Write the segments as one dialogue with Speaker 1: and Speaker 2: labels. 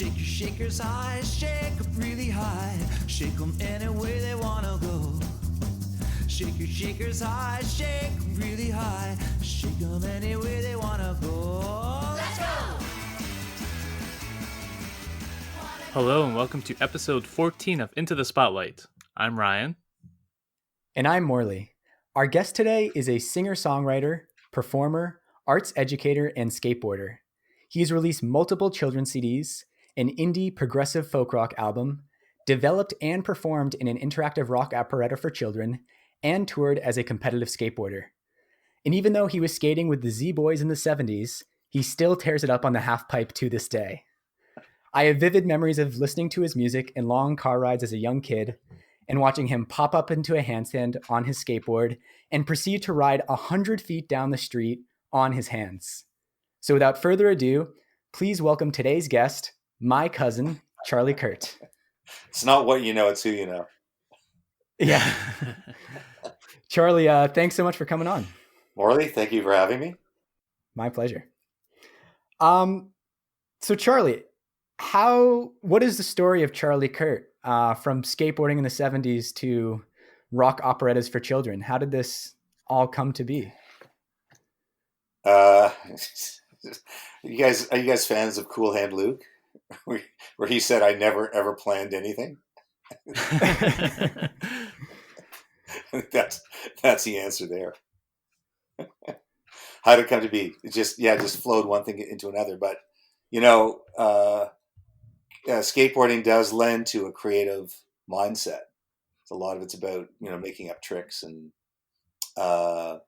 Speaker 1: Shake your shakers high, shake 'em really high. Shake 'em any way they wanna go. Shake your shakers high, shake 'em really high. Shake 'em any way they wanna go. Let's go!
Speaker 2: Hello and welcome to episode 14 of Into the Spotlight. I'm Ryan.
Speaker 3: And I'm Morley. Our guest today is a singer-songwriter, performer, arts educator, and skateboarder. He's released multiple children's CDs, an indie progressive folk rock album, developed and performed in an interactive rock operetta for children, and toured as a competitive skateboarder. And even though he was skating with the Z-Boys in the 70s, he still tears it up on the half pipe to this day. I have vivid memories of listening to his music in long car rides as a young kid and watching him pop up into a handstand on his skateboard and proceed to ride 100 feet down the street on his hands. So without further ado, please welcome today's guest, my cousin, Charlie Kert.
Speaker 4: It's not what you know, it's who you know.
Speaker 3: Yeah. Charlie, thanks so much for coming on.
Speaker 4: Morley, thank you for having me.
Speaker 3: My pleasure. So Charlie, what is the story of Charlie Kert from skateboarding in the 70s to rock operettas for children? How did this all come to be?
Speaker 4: Are you guys fans of Cool Hand Luke? Where he said, I never ever planned anything? That's the answer there. How did it come to be? It just flowed one thing into another. But, skateboarding does lend to a creative mindset. A lot of it's about, making up tricks. And I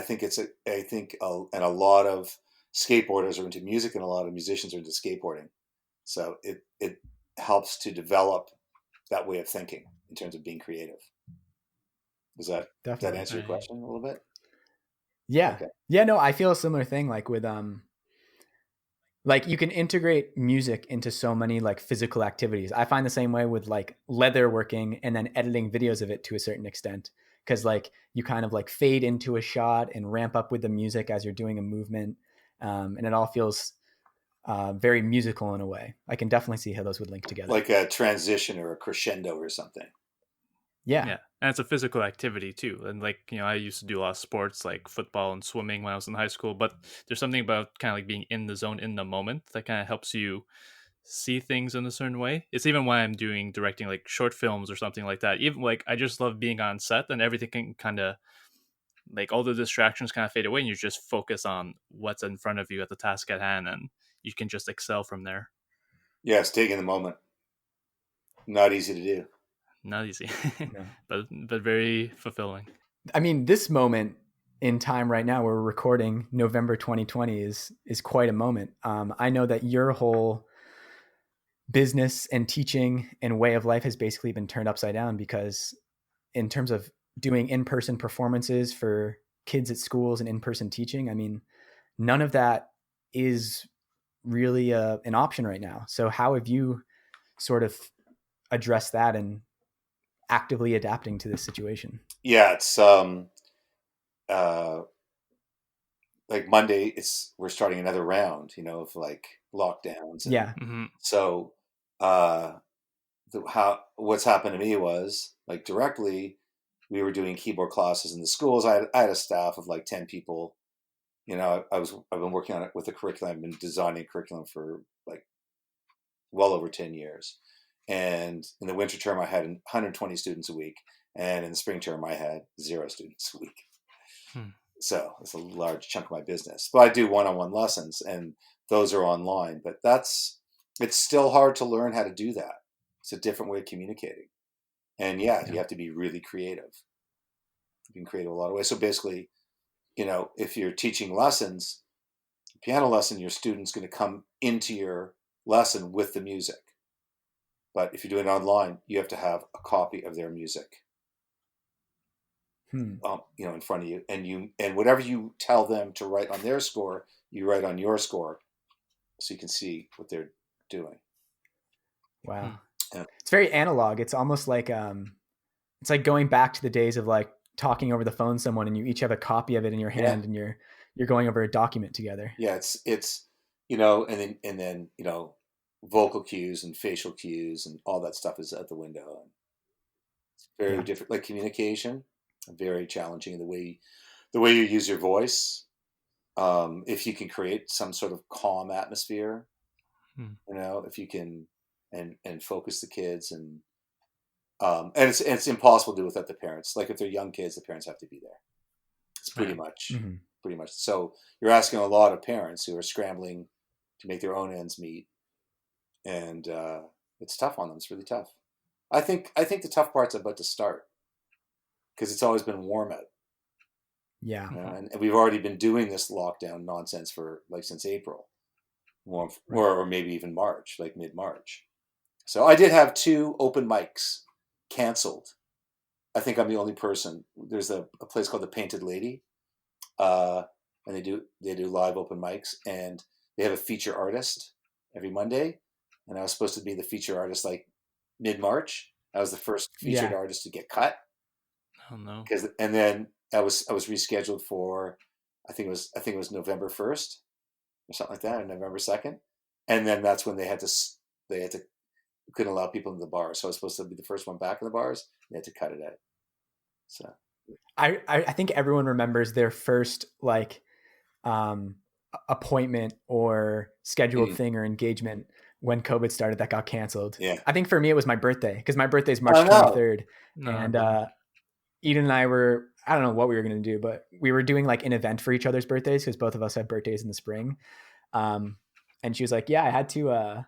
Speaker 4: think and a lot of skateboarders are into music and a lot of musicians are into skateboarding. So it helps to develop that way of thinking in terms of being creative. Does that answer your question a little bit?
Speaker 3: Yeah.
Speaker 4: Okay.
Speaker 3: Yeah, no, I feel a similar thing. Like with, like you can integrate music into so many like physical activities. I find the same way with like leather working and then editing videos of it to a certain extent. Cause like you kind of like fade into a shot and ramp up with the music as you're doing a movement. And it all feels very musical in a way. I can definitely see how those would link together.
Speaker 4: Like a transition or a crescendo or something.
Speaker 3: Yeah.
Speaker 2: And it's a physical activity too. And like, I used to do a lot of sports like football and swimming when I was in high school, but there's something about kind of like being in the zone in the moment that kind of helps you see things in a certain way. It's even why I'm directing like short films or something like that. Even like, I just love being on set and everything can kind of like all the distractions kind of fade away and you just focus on what's in front of you at the task at hand and you can just excel from there.
Speaker 4: Yes, taking the moment. Not easy to do.
Speaker 2: Not easy,
Speaker 3: No.
Speaker 2: but very fulfilling.
Speaker 3: I mean, this moment in time right now, where we're recording November 2020 is quite a moment. I know that your whole business and teaching and way of life has basically been turned upside down because in terms of doing in-person performances for kids at schools and in-person teaching, I mean, none of that is really an option right now. So how have you sort of addressed that and actively adapting to this situation?
Speaker 4: Yeah, it's like Monday. We're starting another round, of like lockdowns.
Speaker 3: Yeah.
Speaker 2: Mm-hmm.
Speaker 4: So what's happened to me was like directly, we were doing keyboard classes in the schools. I had a staff of like 10 people. I've been working on it with the curriculum. I've been designing curriculum for like well over 10 years. And in the winter term, I had 120 students a week. And in the spring term, I had 0 students a week. So it's a large chunk of my business. But I do one-on-one lessons, and those are online. But it's still hard to learn how to do that. It's a different way of communicating. And you have to be really creative. You can create a lot of ways. So basically, if you're teaching lessons, piano lesson, your student's going to come into your lesson with the music. But if you're doing it online, you have to have a copy of their music, in front of you, and whatever you tell them to write on their score, you write on your score, so you can see what they're doing.
Speaker 3: Wow,
Speaker 4: Yeah.
Speaker 3: It's very analog. It's almost like it's like going back to the days of like talking over the phone to someone, and you each have a copy of it in your hand, and you're going over a document together.
Speaker 4: Yeah, it's and then vocal cues and facial cues and all that stuff is out the window. And it's very
Speaker 3: Yeah.
Speaker 4: different, like communication, very challenging in the way you use your voice. If you can create some sort of calm atmosphere, you know, if you can, and focus the kids, and it's impossible to do without the parents. Like if they're young kids, the parents have to be there. It's
Speaker 2: Right.
Speaker 4: pretty much. So you're asking a lot of parents who are scrambling to make their own ends meet, and it's tough on them. It's really tough. I think the tough part's about to start because it's always been warm out,
Speaker 3: Yeah.
Speaker 4: you know, and we've already been doing this lockdown nonsense for like since April, or maybe even March, like mid-March. So I did have 2 open mics canceled. I think I'm the only person. There's a place called the Painted Lady, and they do live open mics, and they have a feature artist every Monday, and I was supposed to be the feature artist like mid-March. I was the first featured
Speaker 3: Yeah.
Speaker 4: artist to get cut,
Speaker 2: Oh no.
Speaker 4: and then I was rescheduled for I think it was November 1st or something like that, or November 2nd, and then that's when they had to couldn't allow people into the bars, so I was supposed to be the first one back in the bars. They had to cut it out. So
Speaker 3: I think everyone remembers their first like appointment or scheduled thing or engagement when COVID started that got canceled.
Speaker 4: Yeah.
Speaker 3: I think for me it was my birthday because my birthday is March
Speaker 4: Oh, no.
Speaker 3: 23rd,
Speaker 2: No,
Speaker 3: and
Speaker 2: no.
Speaker 3: Eden and I were, I don't know what we were going to do, but we were doing like an event for each other's birthdays because both of us had birthdays in the spring. And she was like, yeah, I had to,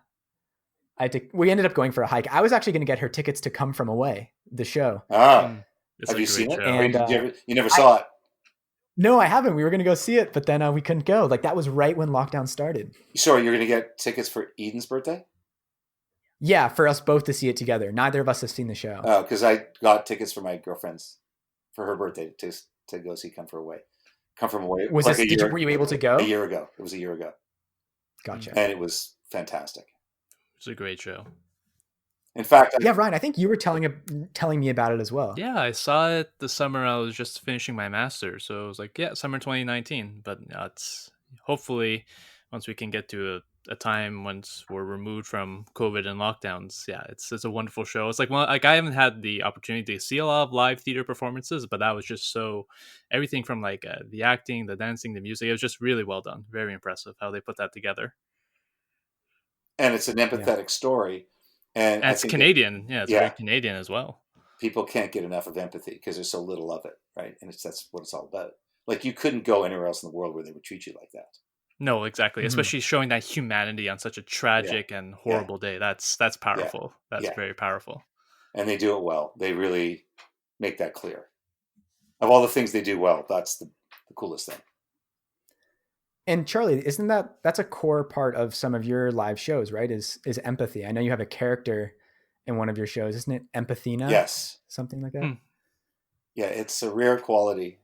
Speaker 3: we ended up going for a hike. I was actually going to get her tickets to Come From Away, the show.
Speaker 2: It's
Speaker 4: Have
Speaker 2: a
Speaker 4: you
Speaker 2: great
Speaker 4: seen it?
Speaker 2: show.
Speaker 3: And
Speaker 4: you never saw it?
Speaker 3: No, I haven't. We were going to go see it, but then we couldn't go. Like that was right when lockdown started.
Speaker 4: Sorry, you're going to get tickets for Eden's birthday?
Speaker 3: Yeah, for us both to see it together. Neither of us have seen the show.
Speaker 4: Oh, because I got tickets for my girlfriend's for her birthday to go see Come From Away. Come From Away.
Speaker 3: Was
Speaker 4: like
Speaker 3: this? Were you able to go?
Speaker 4: A year ago. It was a year ago.
Speaker 3: Gotcha.
Speaker 4: And it was fantastic.
Speaker 2: It's a great show.
Speaker 4: In fact,
Speaker 3: yeah, Ryan, I think you were telling me about it as well.
Speaker 2: Yeah, I saw it the summer I was just finishing my master's, so it was like, yeah, summer 2019. But it's hopefully once we can get to a time once we're removed from COVID and lockdowns. Yeah, it's a wonderful show. It's like I haven't had the opportunity to see a lot of live theater performances, but that was just so everything from like the acting, the dancing, the music. It was just really well done. Very impressive how they put that together.
Speaker 4: And it's an empathetic story. And I
Speaker 2: it's
Speaker 4: think
Speaker 2: Canadian. It's very Canadian as well.
Speaker 4: People can't get enough of empathy because there's so little of it, right? And that's what it's all about. Like you couldn't go anywhere else in the world where they would treat you like that.
Speaker 2: No, exactly. Especially showing that humanity on such a tragic and horrible day. That's powerful. That's very powerful. And
Speaker 4: they do it well. They really make that clear. Of all the things they do well, that's the coolest thing.
Speaker 3: And Charlie, isn't that's a core part of some of your live shows, right? Is empathy. I know you have a character in one of your shows, isn't it? Empathina?
Speaker 4: Yes.
Speaker 3: Something like that?
Speaker 4: Yeah, it's a rare quality.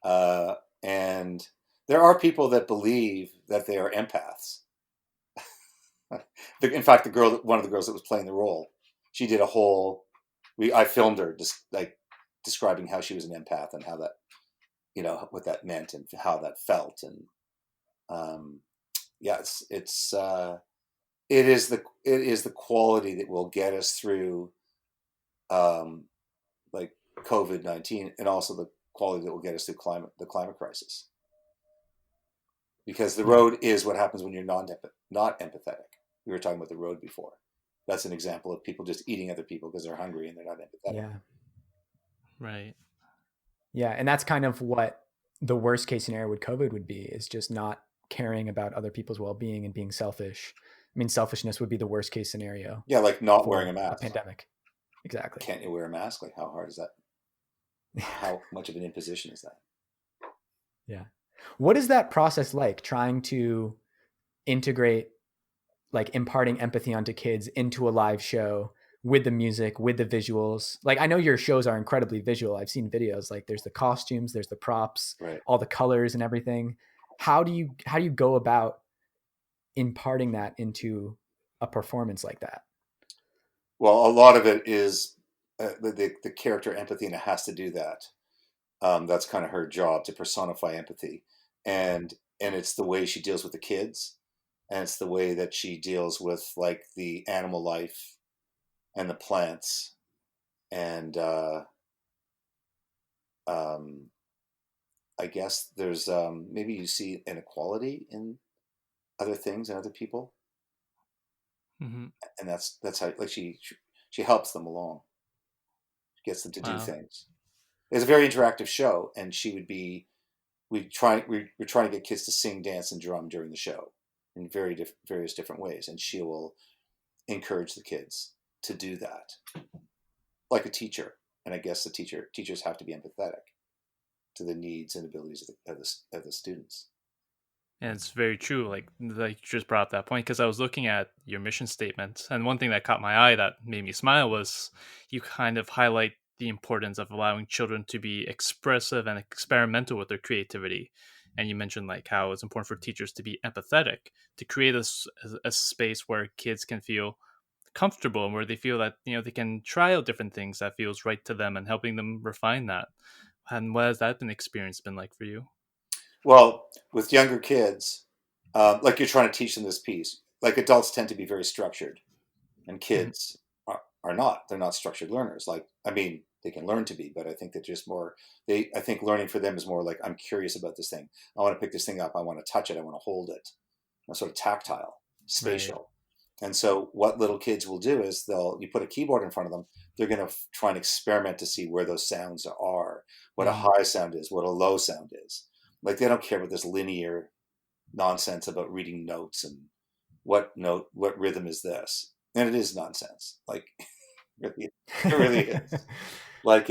Speaker 4: And there are people that believe that they are empaths. In fact, one of the girls that was playing the role, she did a whole, I filmed her just like describing how she was an empath and how that, what that meant and how that felt. And it is the quality that will get us through like COVID-19, and also the quality that will get us through the climate crisis. Because the road is what happens when you're not empathetic. We were talking about the road before. That's an example of people just eating other people because they're hungry and they're not empathetic.
Speaker 3: Yeah.
Speaker 2: Right.
Speaker 3: Yeah, and that's kind of what the worst case scenario with COVID would be, is just not caring about other people's well-being and being selfish. I mean, selfishness would be the worst case scenario.
Speaker 4: Yeah, like not wearing a mask.
Speaker 3: A pandemic. Exactly.
Speaker 4: Can't you wear a mask? Like, how hard is that? How much of an imposition is that?
Speaker 3: Yeah. What is that process like, trying to integrate, like imparting empathy onto kids into a live show with the music, with the visuals? Like, I know your shows are incredibly visual. I've seen videos, like there's the costumes, there's the props, all the colors and everything. How do you go about imparting that into a performance like that?
Speaker 4: Well, a lot of it is the character Empathina has to do that. That's kind of her job, to personify empathy, and it's the way she deals with the kids. and it's the way that she deals with like the animal life and the plants, and I guess there's maybe you see inequality in other things and other people,
Speaker 2: Hmm.
Speaker 4: and that's how like she helps them along, gets them to do
Speaker 2: Wow.
Speaker 4: things. It's a very interactive show, and she would be we're trying to get kids to sing, dance, and drum during the show in various different ways, and she will encourage the kids to do that like a teacher. And I guess teachers have to be empathetic to the needs and abilities of the students.
Speaker 2: And it's very true. Like you just brought up that point because I was looking at your mission statement, and one thing that caught my eye that made me smile was you kind of highlight the importance of allowing children to be expressive and experimental with their creativity. And you mentioned like how it's important for teachers to be empathetic to create a space where kids can feel comfortable and where they feel that they can try out different things that feels right to them and helping them refine that. And what has that experience been like for you?
Speaker 4: Well, with younger kids, like you're trying to teach them this piece, like adults tend to be very structured, and
Speaker 2: Mhm.
Speaker 4: kids are not. They're not structured learners. Like, I mean, they can learn to be, but I think that just more, I think learning for them is more like, I'm curious about this thing. I want to pick this thing up. I want to touch it. I want to hold it. Sort of tactile,
Speaker 2: Right.
Speaker 4: spatial. And so what little kids will do is you put a keyboard in front of them. They're going to try and experiment to see where those sounds are, what a
Speaker 2: Mm.
Speaker 4: high sound is, what a low sound is. Like they don't care about this linear nonsense about reading notes and what rhythm is this. And it is nonsense. Like really, it really is. Like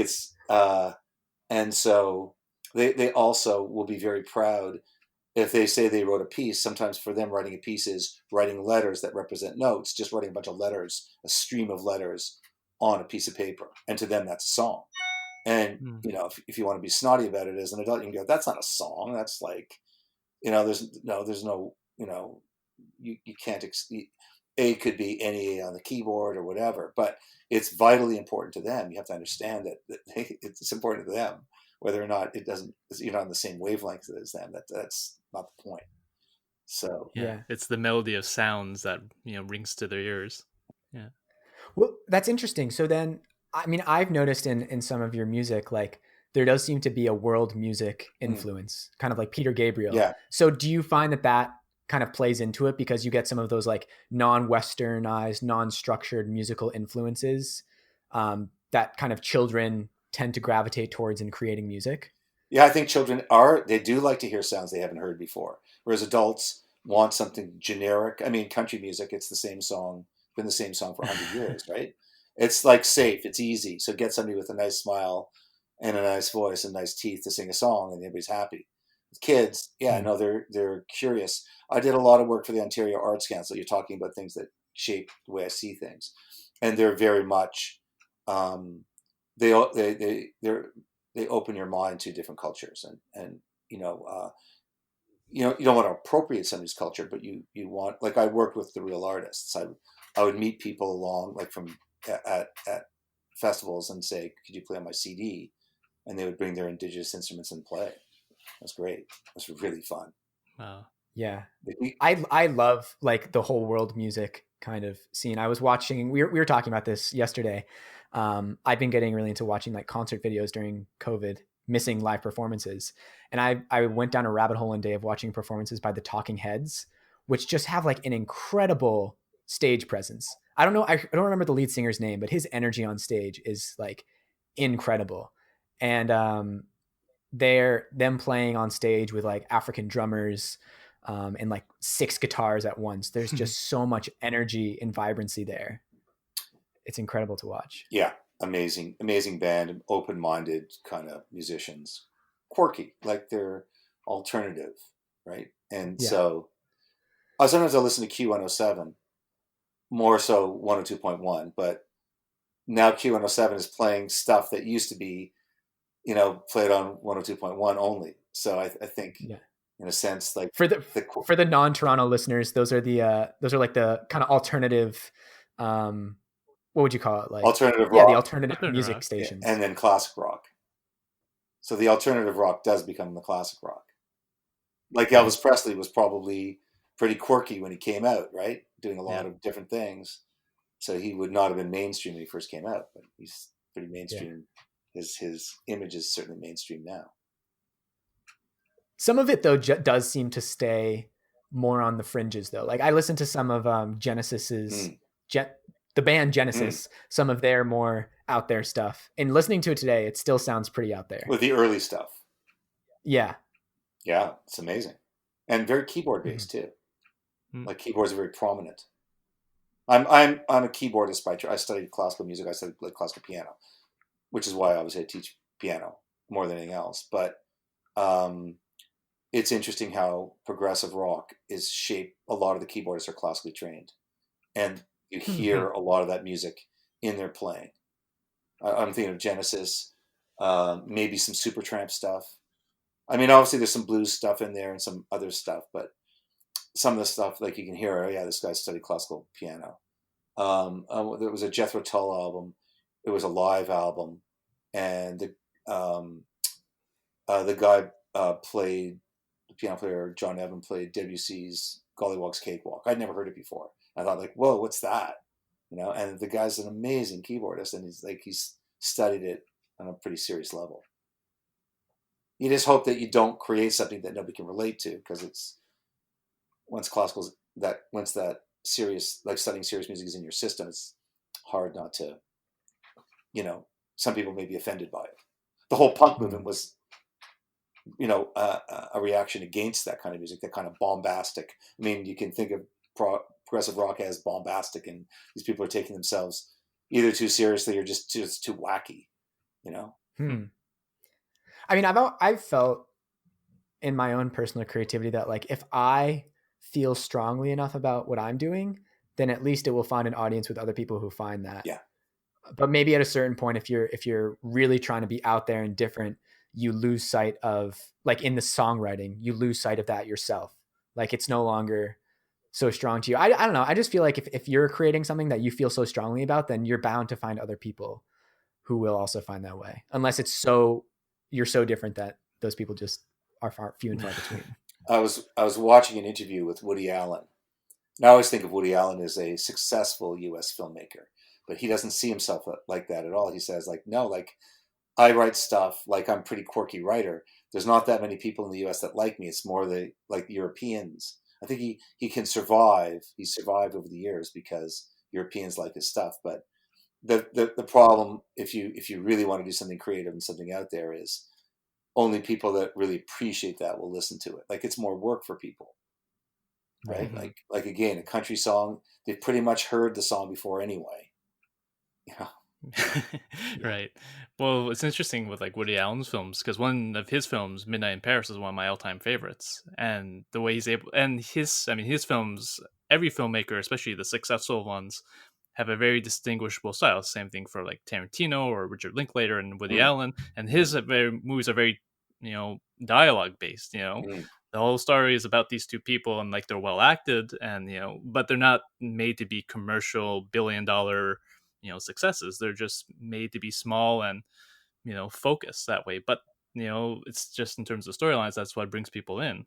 Speaker 4: and so they also will be very proud if they say they wrote a piece. Sometimes for them, writing a piece is writing letters that represent notes, just writing a bunch of letters, a stream of letters on a piece of paper. And to them, that's a song. And,
Speaker 2: Mm.
Speaker 4: if you want to be snotty about it as an adult, you can go, that's not a song. That's like, there's no, you can't, A could be any A on the keyboard or whatever, but it's vitally important to them. You have to understand that it's important to them, whether or not you're not on the same wavelength as them. That's not the point. So
Speaker 2: Yeah,
Speaker 3: Yeah.
Speaker 2: it's the melody of sounds that rings to their ears. Yeah.
Speaker 3: Well, that's interesting. So then, I mean, I've noticed in some of your music, like there does seem to be a world music
Speaker 4: mm,
Speaker 3: influence, kind of like Peter Gabriel.
Speaker 4: yeah,
Speaker 3: So do you find that kind of plays into it because you get some of those like non-westernized, non-structured musical influences that kind of children tend to gravitate towards in creating music?
Speaker 4: yeah. I think children they do like to hear sounds they haven't heard before, whereas adults want something generic. I mean, country music, it's the same song, been the same song for 100 years, right? It's like safe, it's easy. So get somebody with a nice smile and a nice voice and nice teeth to sing a song, and everybody's happy. With kids, yeah,
Speaker 3: Hmm.
Speaker 4: no, they're curious. I did a lot of work for the Ontario Arts Council. You're talking about things that shape the way I see things, and they're very much um, they open your mind to different cultures, and you know uh, you don't want to appropriate somebody's culture, but you want, like, I worked with the real artists. I would meet people along, like, from at festivals and say, could you play on my CD? And they would bring their indigenous instruments and play. That's great. That's really fun.
Speaker 2: Wow.
Speaker 3: Yeah.
Speaker 4: Like,
Speaker 3: I love like the whole world music kind of scene. I was watching, we were talking about this yesterday. I've been getting really into watching like concert videos during COVID, missing live performances. And I went down a rabbit hole one day of watching performances by the Talking Heads, which just have like an incredible stage presence. I don't know, I don't remember the lead singer's name, but his energy on stage is like incredible. And they're them playing on stage with like African drummers and like six guitars at once. There's just so much energy and vibrancy there. It's incredible to watch.
Speaker 4: yeah, amazing band, open-minded kind of musicians, quirky, like they're alternative, right? And
Speaker 3: Yeah.
Speaker 4: so sometimes I listen to Q107, more so 102.1, but now Q107 is playing stuff that used to be, played on 102.1 only. So I think,
Speaker 3: Yeah.
Speaker 4: in a sense, like
Speaker 3: For the
Speaker 4: the
Speaker 3: for the non-Toronto listeners, those are like the kind of alternative what would you call it? Like
Speaker 4: alternative
Speaker 3: yeah, the
Speaker 4: rock,
Speaker 3: alternative
Speaker 2: Alternative
Speaker 3: music
Speaker 2: rock.
Speaker 3: stations.
Speaker 4: and then classic rock. So the alternative rock does become the classic rock. Like
Speaker 3: Right.
Speaker 4: Elvis Presley was probably pretty quirky when he came out, right? Doing a lot
Speaker 2: Yeah.
Speaker 4: of different things. So he would not have been mainstream when he first came out, but he's pretty mainstream. His image is certainly mainstream now.
Speaker 3: Some of it though does seem to stay more on the fringes though. Like I listened to some of Genesis's the band Genesis, some of their more out there stuff, and listening to it today, it still sounds pretty out there.
Speaker 4: With the early stuff.
Speaker 3: Yeah.
Speaker 4: Yeah, it's amazing. And very keyboard based too. Like keyboards are very prominent. I'm a keyboardist by trade. I studied classical music. I studied like classical piano, which is why obviously I teach piano more than anything else. But it's interesting how progressive rock is shaped. A lot of the keyboardists are classically trained, and you hear a lot of that music in their playing. I'm thinking of Genesis, maybe some Supertramp stuff. I mean, obviously there's some blues stuff in there and some other stuff, but some of the stuff, like you can hear, oh yeah, this guy studied classical piano. There was a Jethro Tull album. It was a live album, and the guy played, the piano player John Evan played Debussy's Gollywog's Cakewalk. I'd never heard it before. I thought like, whoa, what's that? You know, and the guy's an amazing keyboardist, and he's studied it on a pretty serious level. You just hope that you don't create something that nobody can relate to, because it's once that serious, like studying serious music is in your system, it's hard not to, you know, some people may be offended by it. The whole punk movement was, you know, a reaction against that kind of music, that kind of bombastic. I mean, you can think of progressive rock as bombastic, and these people are taking themselves either too seriously or just too wacky, you know?
Speaker 3: I mean, I've felt in my own personal creativity that like if I feel strongly enough about what I'm doing, then at least it will find an audience with other people who find that.
Speaker 4: Yeah.
Speaker 3: But maybe at a certain point, if you're really trying to be out there and different, you lose sight of, like in the songwriting, you lose sight of that yourself. Like it's no longer so strong to you. I don't know. I just feel like if you're creating something that you feel so strongly about, then you're bound to find other people who will also find that way. Unless you're so different that those people just are few and far between.
Speaker 4: I was watching an interview with Woody Allen. And I always think of Woody Allen as a successful U.S. filmmaker, but he doesn't see himself like that at all. He says like, no, like I write stuff, like I'm a pretty quirky writer. There's not that many people in the U.S. that like me. It's more the like Europeans. I think he can survive. He's survived over the years because Europeans like his stuff. But the problem, if you really want to do something creative and something out there, is only people that really appreciate that will listen to it. Like it's more work for people, right?
Speaker 3: Mm-hmm.
Speaker 4: Like again, a country song, they've pretty much heard the song before anyway. Yeah.
Speaker 2: Right. Well, it's interesting with like Woody Allen's films, because one of his films, Midnight in Paris, is one of my all-time favorites, and the way he's able, and his films, every filmmaker, especially the successful ones, have a very distinguishable style. Same thing for like Tarantino or Richard Linklater and Woody Allen, and his movies are very, you know, dialogue based. You know, the whole story is about these two people, and like they're well acted, and you know, but they're not made to be commercial billion-dollar, you know, successes. They're just made to be small and, you know, focused that way. But you know, it's just in terms of storylines, that's what brings people in.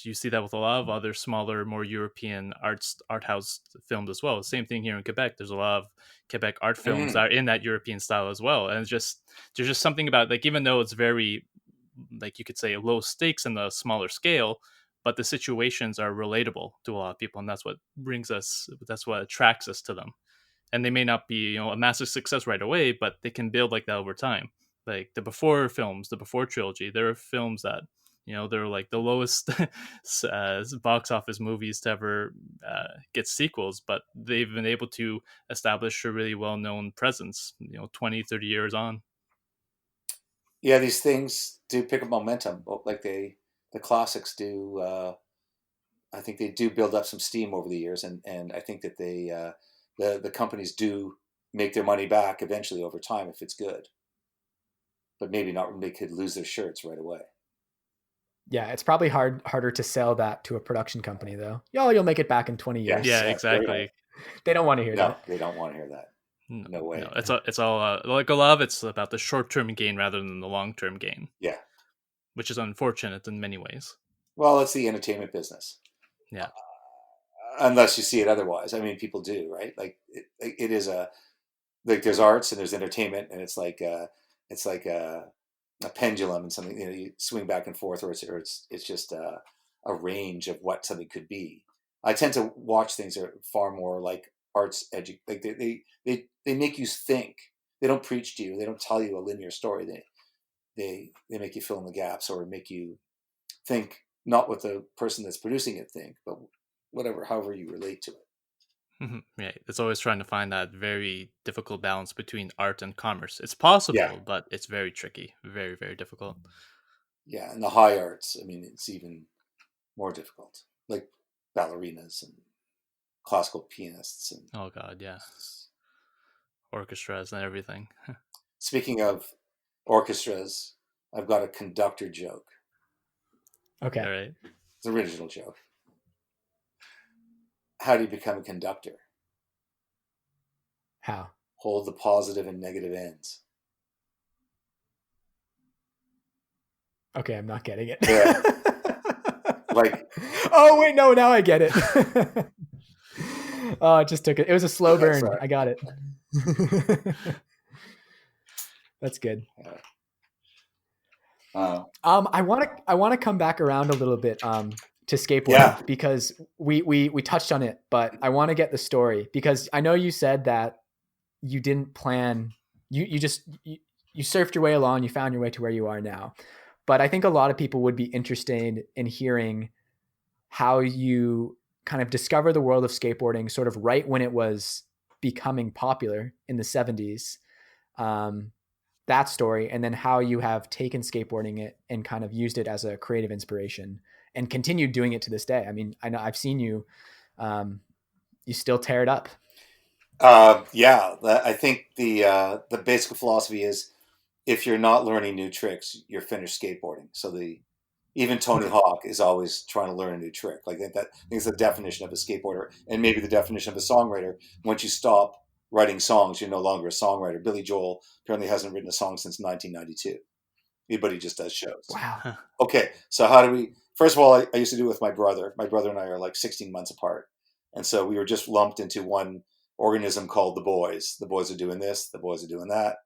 Speaker 2: You see that with a lot of other smaller, more European art house films as well. Same thing here in Quebec. There's a lot of Quebec art films that are in that European style as well. And it's just, there's just something about, like, even though it's very, like you could say, low stakes in the smaller scale, but the situations are relatable to a lot of people, and that's what attracts us to them. And they may not be, you know, a massive success right away, but they can build like that over time. Like the Before films, the Before trilogy, there are films that, you know, they're like the lowest box office movies to ever get sequels, but they've been able to establish a really well-known presence, you know, 20, 30 years on.
Speaker 4: Yeah, these things do pick up momentum, like the classics do. I think they do build up some steam over the years, and I think that the companies do make their money back eventually over time if it's good. But maybe not, they could lose their shirts right away.
Speaker 3: Yeah, it's probably harder to sell that to a production company though. You'll make it back in 20 years.
Speaker 2: Yeah, exactly.
Speaker 3: They don't want to hear that.
Speaker 4: No, they don't want to hear that. No way.
Speaker 2: No, it's all like a lot of it's about the short-term gain rather than the long-term gain.
Speaker 4: Yeah.
Speaker 2: Which is unfortunate in many ways.
Speaker 4: Well, it's the entertainment business.
Speaker 2: Yeah.
Speaker 4: unless you see it otherwise. I mean, people do, right? Like it is like there's arts and there's entertainment, and it's like a pendulum and something, you know, you swing back and forth, or it's just a range of what something could be. I tend to watch things that are far more like arts like they make you think. They don't preach to you. They don't tell you a linear story. They make you fill in the gaps or make you think, not what the person that's producing it think, but whatever, however you relate to it.
Speaker 2: Yeah, it's always trying to find that very difficult balance between art and commerce. It's
Speaker 4: Yeah,
Speaker 2: possible, but it's very tricky, very, very difficult.
Speaker 4: yeah, and the high arts. I mean, it's even more difficult, like ballerinas and classical pianists. And
Speaker 2: Oh God, yeah, orchestras and everything.
Speaker 4: speaking of orchestras, I've got a conductor joke.
Speaker 3: Okay.
Speaker 2: All right.
Speaker 4: It's an original joke. How do you become a conductor?
Speaker 3: How?
Speaker 4: Hold the positive and negative ends.
Speaker 3: Okay, I'm not getting it.
Speaker 4: Yeah. Like,
Speaker 3: oh wait, no, now I get it. Oh, it just took it. It was a slow burn.
Speaker 4: sorry.
Speaker 3: I got it. That's good. I want to come back around a little bit to skateboarding because we touched on it, but I want to get the story because I know you said that you didn't plan. You surfed your way along. You found your way to where you are now. But I think a lot of people would be interested in hearing how you kind of discover the world of skateboarding sort of right when it was becoming popular in the 70s. That story, and then how you have taken skateboarding it and kind of used it as a creative inspiration and continued doing it to this day. I mean, I know I've seen you, you still tear it up.
Speaker 4: Yeah, I think the basic philosophy is if you're not learning new tricks, you're finished skateboarding. So even Tony Hawk is always trying to learn a new trick. Like I think it's the definition of a skateboarder, and maybe the definition of a songwriter. Once you stop writing songs, you're no longer a songwriter. Billy Joel apparently hasn't written a song since 1992, but he just does shows.
Speaker 3: Wow.
Speaker 4: Okay, so how do we? First of all, I used to do it with my brother. My brother and I are like 16 months apart, and so we were just lumped into one organism called the boys. The boys are doing this. The boys are doing that.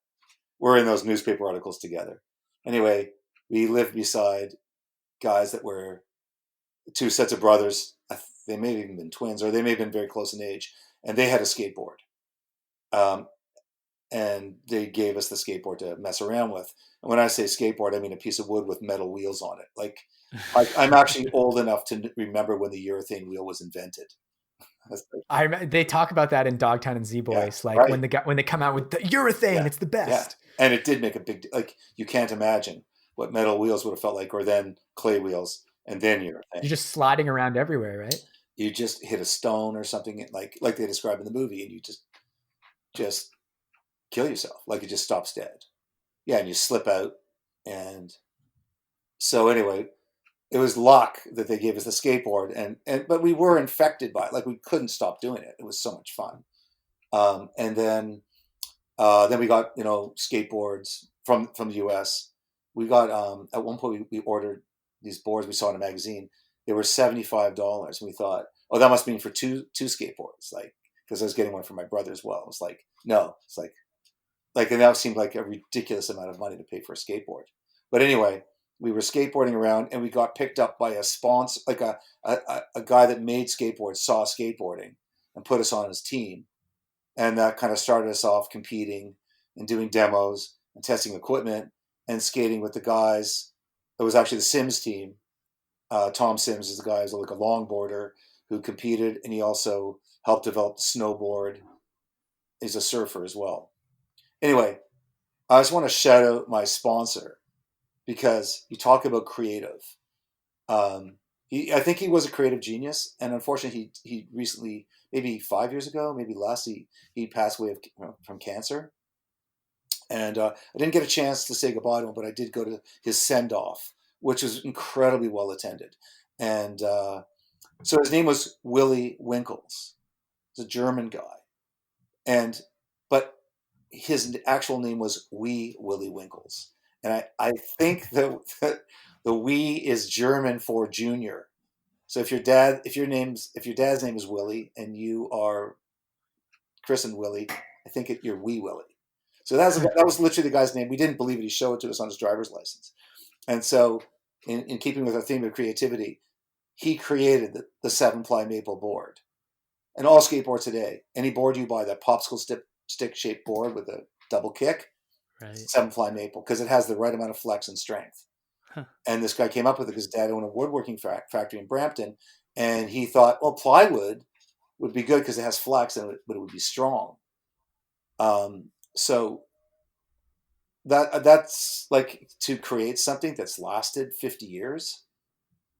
Speaker 4: We're in those newspaper articles together. Anyway, we lived beside guys that were two sets of brothers. They may have even been twins, or they may have been very close in age, and they had a skateboard. And they gave us the skateboard to mess around with. And when I say skateboard, I mean a piece of wood with metal wheels on it. Like I'm actually old enough to remember when the urethane wheel was invented.
Speaker 3: They talk about that in Dogtown and Z-Boys,
Speaker 4: Yeah,
Speaker 3: like
Speaker 4: right.
Speaker 3: when they come out with the urethane, it's the best.
Speaker 4: Yeah. And it did make a big, like you can't imagine what metal wheels would have felt like, or then clay wheels, and then urethane.
Speaker 3: You're just sliding around everywhere, right?
Speaker 4: You just hit a stone or something like they describe in the movie, and you just kill yourself. Like it just stops dead. Yeah, and you slip out. And so anyway, it was luck that they gave us the skateboard, but we were infected by it. Like we couldn't stop doing it. It was so much fun. And then we got skateboards from the U.S. We got at one point we ordered these boards we saw in a magazine. They were $75, and we thought, oh, that must mean for two skateboards, like because I was getting one for my brother as well. It was like no, it's like and that seemed like a ridiculous amount of money to pay for a skateboard. But anyway, we were skateboarding around, and we got picked up by a sponsor, like a guy that made skateboards, saw skateboarding, and put us on his team. And that kind of started us off competing and doing demos and testing equipment and skating with the guys. It was actually the Sims team. Tom Sims is the guy who's like a longboarder who competed, and he also helped develop the snowboard. He's a surfer as well. Anyway, I just want to shout out my sponsor because you talk about creative. I think he was a creative genius, and unfortunately, he recently, maybe 5 years ago, maybe less, he passed away from cancer. And I didn't get a chance to say goodbye to him, but I did go to his send off, which was incredibly well attended. And so his name was Willie Winkles. He's a German guy, but his actual name was Wee Willie Winkles, and I think that the Wee is German for junior. So if your dad's name is Willie and you are Chris and Willie, I think you're Wee Willie. So that was literally the guy's name. We didn't believe it. He showed it to us on his driver's license. And so, in keeping with our theme of creativity, he created the 7-ply maple board. And all skateboards today, any board you buy, that popsicle stick shaped board with a double kick,
Speaker 2: Right.
Speaker 4: 7-ply maple, because it has the right amount of flex and strength.
Speaker 2: Huh.
Speaker 4: And this guy came up with it because his dad owned a woodworking factory in Brampton, and he thought, well, plywood would be good because it has flex, but it would be strong. So that's like to create something that's lasted 50 years.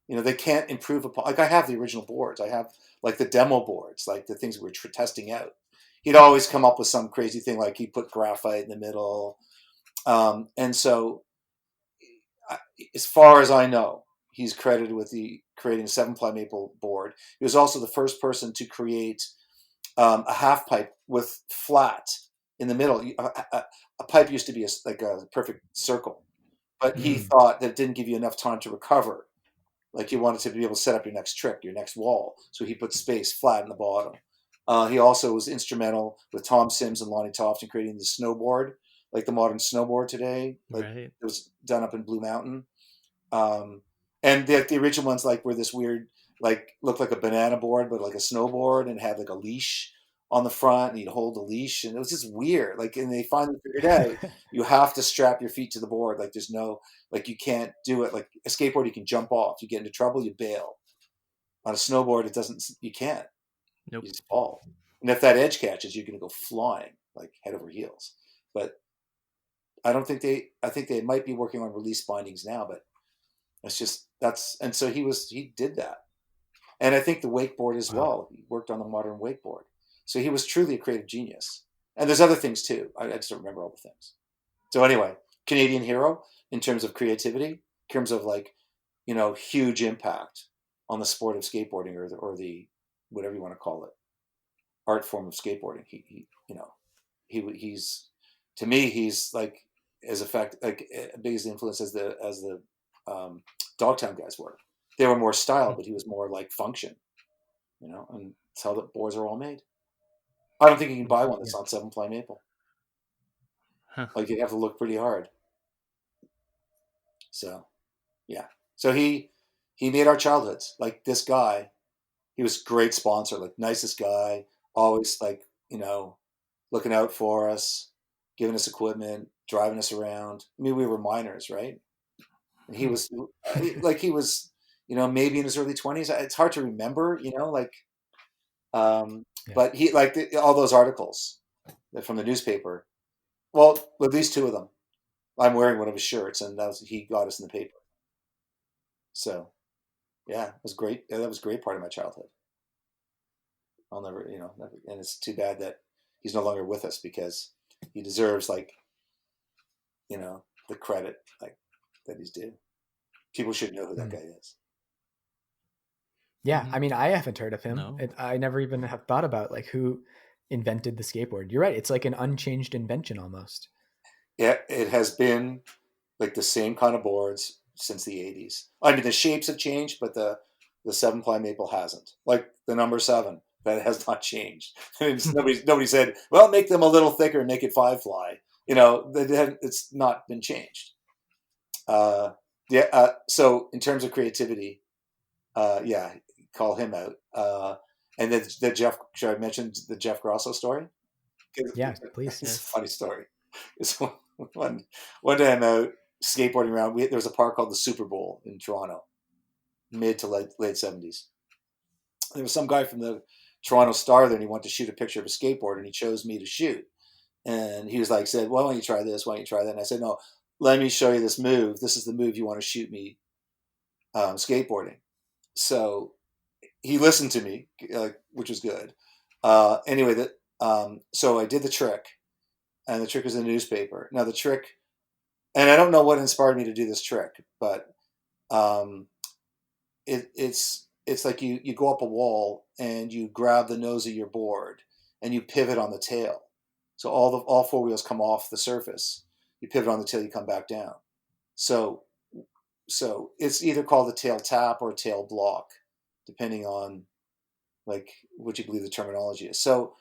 Speaker 4: They can't improve upon. Like I have the original boards. I have like the demo boards, like the things we were testing out. He'd always come up with some crazy thing, like he put graphite in the middle. And so, as far as I know, he's credited with creating a 7-ply maple board. He was also the first person to create a half pipe with flat in the middle. A pipe used to be like a perfect circle, but he thought that it didn't give you enough time to recover. Like you wanted to be able to set up your next trick, your next wall. So he put space flat in the bottom. He also was instrumental with Tom Sims and Lonnie Toft in creating the snowboard, like the modern snowboard today. Like
Speaker 2: Right.
Speaker 4: it was done up in Blue Mountain. And the original ones like were this weird, like looked like a banana board, but like a snowboard, and had like a leash on the front, and you'd hold the leash, and it was just weird. Like, and they finally figured out you have to strap your feet to the board. Like there's no, like you can't do it. Like a skateboard, you can jump off. You get into trouble, you bail. On a snowboard, it doesn't. You can't.
Speaker 2: Nope.
Speaker 4: You just fall. And if that edge catches, you're going to go flying, like head over heels. But I don't think I think they might be working on release bindings now, but and so he did that. And I think the wakeboard as well. He worked on the modern wakeboard. So he was truly a creative genius. And there's other things too. I just don't remember all the things. So anyway, Canadian hero in terms of creativity, in terms of like, huge impact on the sport of skateboarding or the whatever you want to call it, art form of skateboarding. He's to me, he's like as big as influence as the Dogtown guys were. They were more style, but he was more like function, and that's how the boards are all made. I don't think you can buy one that's on 7-ply maple.
Speaker 2: Huh.
Speaker 4: Like you have to look pretty hard. So, yeah. So he made our childhoods. Like this guy, he was a great sponsor, like nicest guy, always like, looking out for us, giving us equipment, driving us around. I mean, we were minors, right? And he was maybe in his early 20s. It's hard to remember, but he all those articles from the newspaper. Well, at least 2 of them. I'm wearing one of his shirts, and he got us in the paper. So, yeah, it was great. Yeah, that was a great part of my childhood. I'll never, and it's too bad that he's no longer with us because he deserves the credit that he's due. People should know who that guy is.
Speaker 3: Yeah, I mean, I haven't heard of him.
Speaker 2: No.
Speaker 3: I never even have thought about who invented the skateboard. You're right; it's like an unchanged invention almost.
Speaker 4: Yeah, it has been like the same kind of boards since the 80s. I mean, the shapes have changed, but the 7-ply maple hasn't. Like the number 7, that has not changed. Nobody said, well, make them a little thicker and make it 5-ply. It's not been changed. So in terms of creativity, call him out. And then should I mention the Jeff Grosso story?
Speaker 3: Yeah, please.
Speaker 4: It's a funny story. It's one day I'm out skateboarding around. There was a park called the Super Bowl in Toronto, mid to late 70s. There was some guy from the Toronto Star there, and he wanted to shoot a picture of a skateboard, and he chose me to shoot. And he was said, well, why don't you try this? Why don't you try that? And I said, no, let me show you this move. This is the move you want to shoot me skateboarding. So he listened to me, which was good. Anyway, so I did the trick, and the trick was in the newspaper. Now the trick, and I don't know what inspired me to do this trick, but it's like you go up a wall and you grab the nose of your board and you pivot on the tail. So all 4 wheels come off the surface. You pivot on the tail, you come back down. So it's either called a tail tap or a tail block, depending on like what you believe the terminology is. So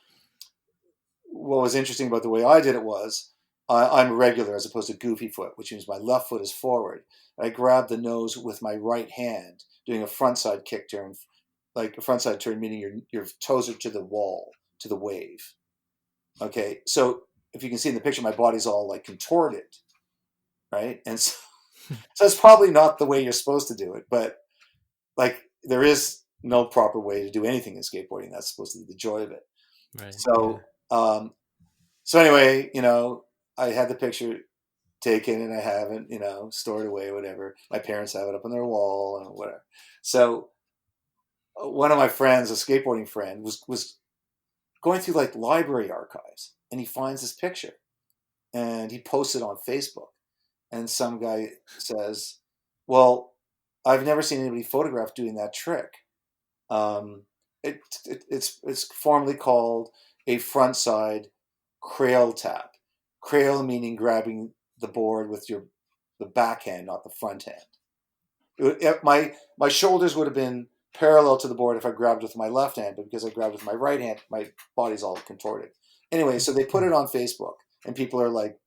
Speaker 4: what was interesting about the way I did it was I'm regular as opposed to goofy foot, which means my left foot is forward. I grab the nose with my right hand, doing a frontside kick turn, like a frontside turn, meaning your toes are to the wall, to the wave. Okay, so if you can see in the picture, my body's all like contorted, right? And so it's probably not the way you're supposed to do it, but like there is no proper way to do anything in skateboarding. That's supposed to be the joy of it.
Speaker 2: Right.
Speaker 4: So, so anyway, I had the picture taken and I haven't, stored away or whatever. My parents have it up on their wall and whatever. So one of my friends, a skateboarding friend, was going through like library archives and he finds this picture and he posts it on Facebook. And some guy says, well, I've never seen anybody photographed doing that trick. It's formally called a frontside crail tap. Crail meaning grabbing the board with the backhand, not the front hand. My shoulders would have been parallel to the board if I grabbed with my left hand, but because I grabbed with my right hand, my body's all contorted. Anyway, so they put it on Facebook, and people are like,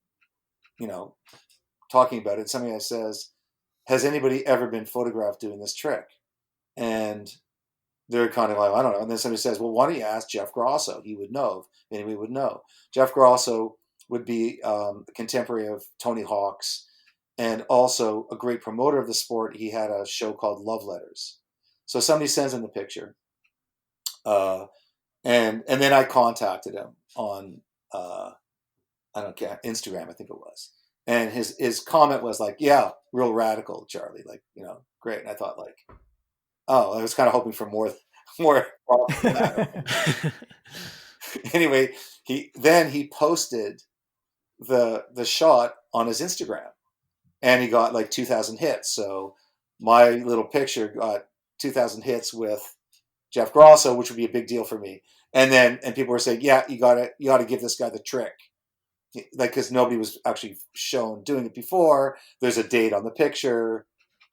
Speaker 4: talking about it. Somebody says, has anybody ever been photographed doing this trick? And they're kind of like, I don't know. And then somebody says, well, why don't you ask Jeff Grosso? He would know. If anybody would know. Jeff Grosso would be a contemporary of Tony Hawk's and also a great promoter of the sport. He had a show called Love Letters. So somebody sends him the picture. And then I contacted him on, I don't care, Instagram, I think it was. And his comment was like, yeah, real radical, Charlie. Like, great. And I thought like, oh, I was kind of hoping for more than that. Anyway, he posted the shot on his Instagram and he got like 2,000 hits. So my little picture got 2,000 hits with Jeff Grosso, which would be a big deal for me. And people were saying, yeah, you got to give this guy the trick. Like, because nobody was actually shown doing it before. There's a date on the picture.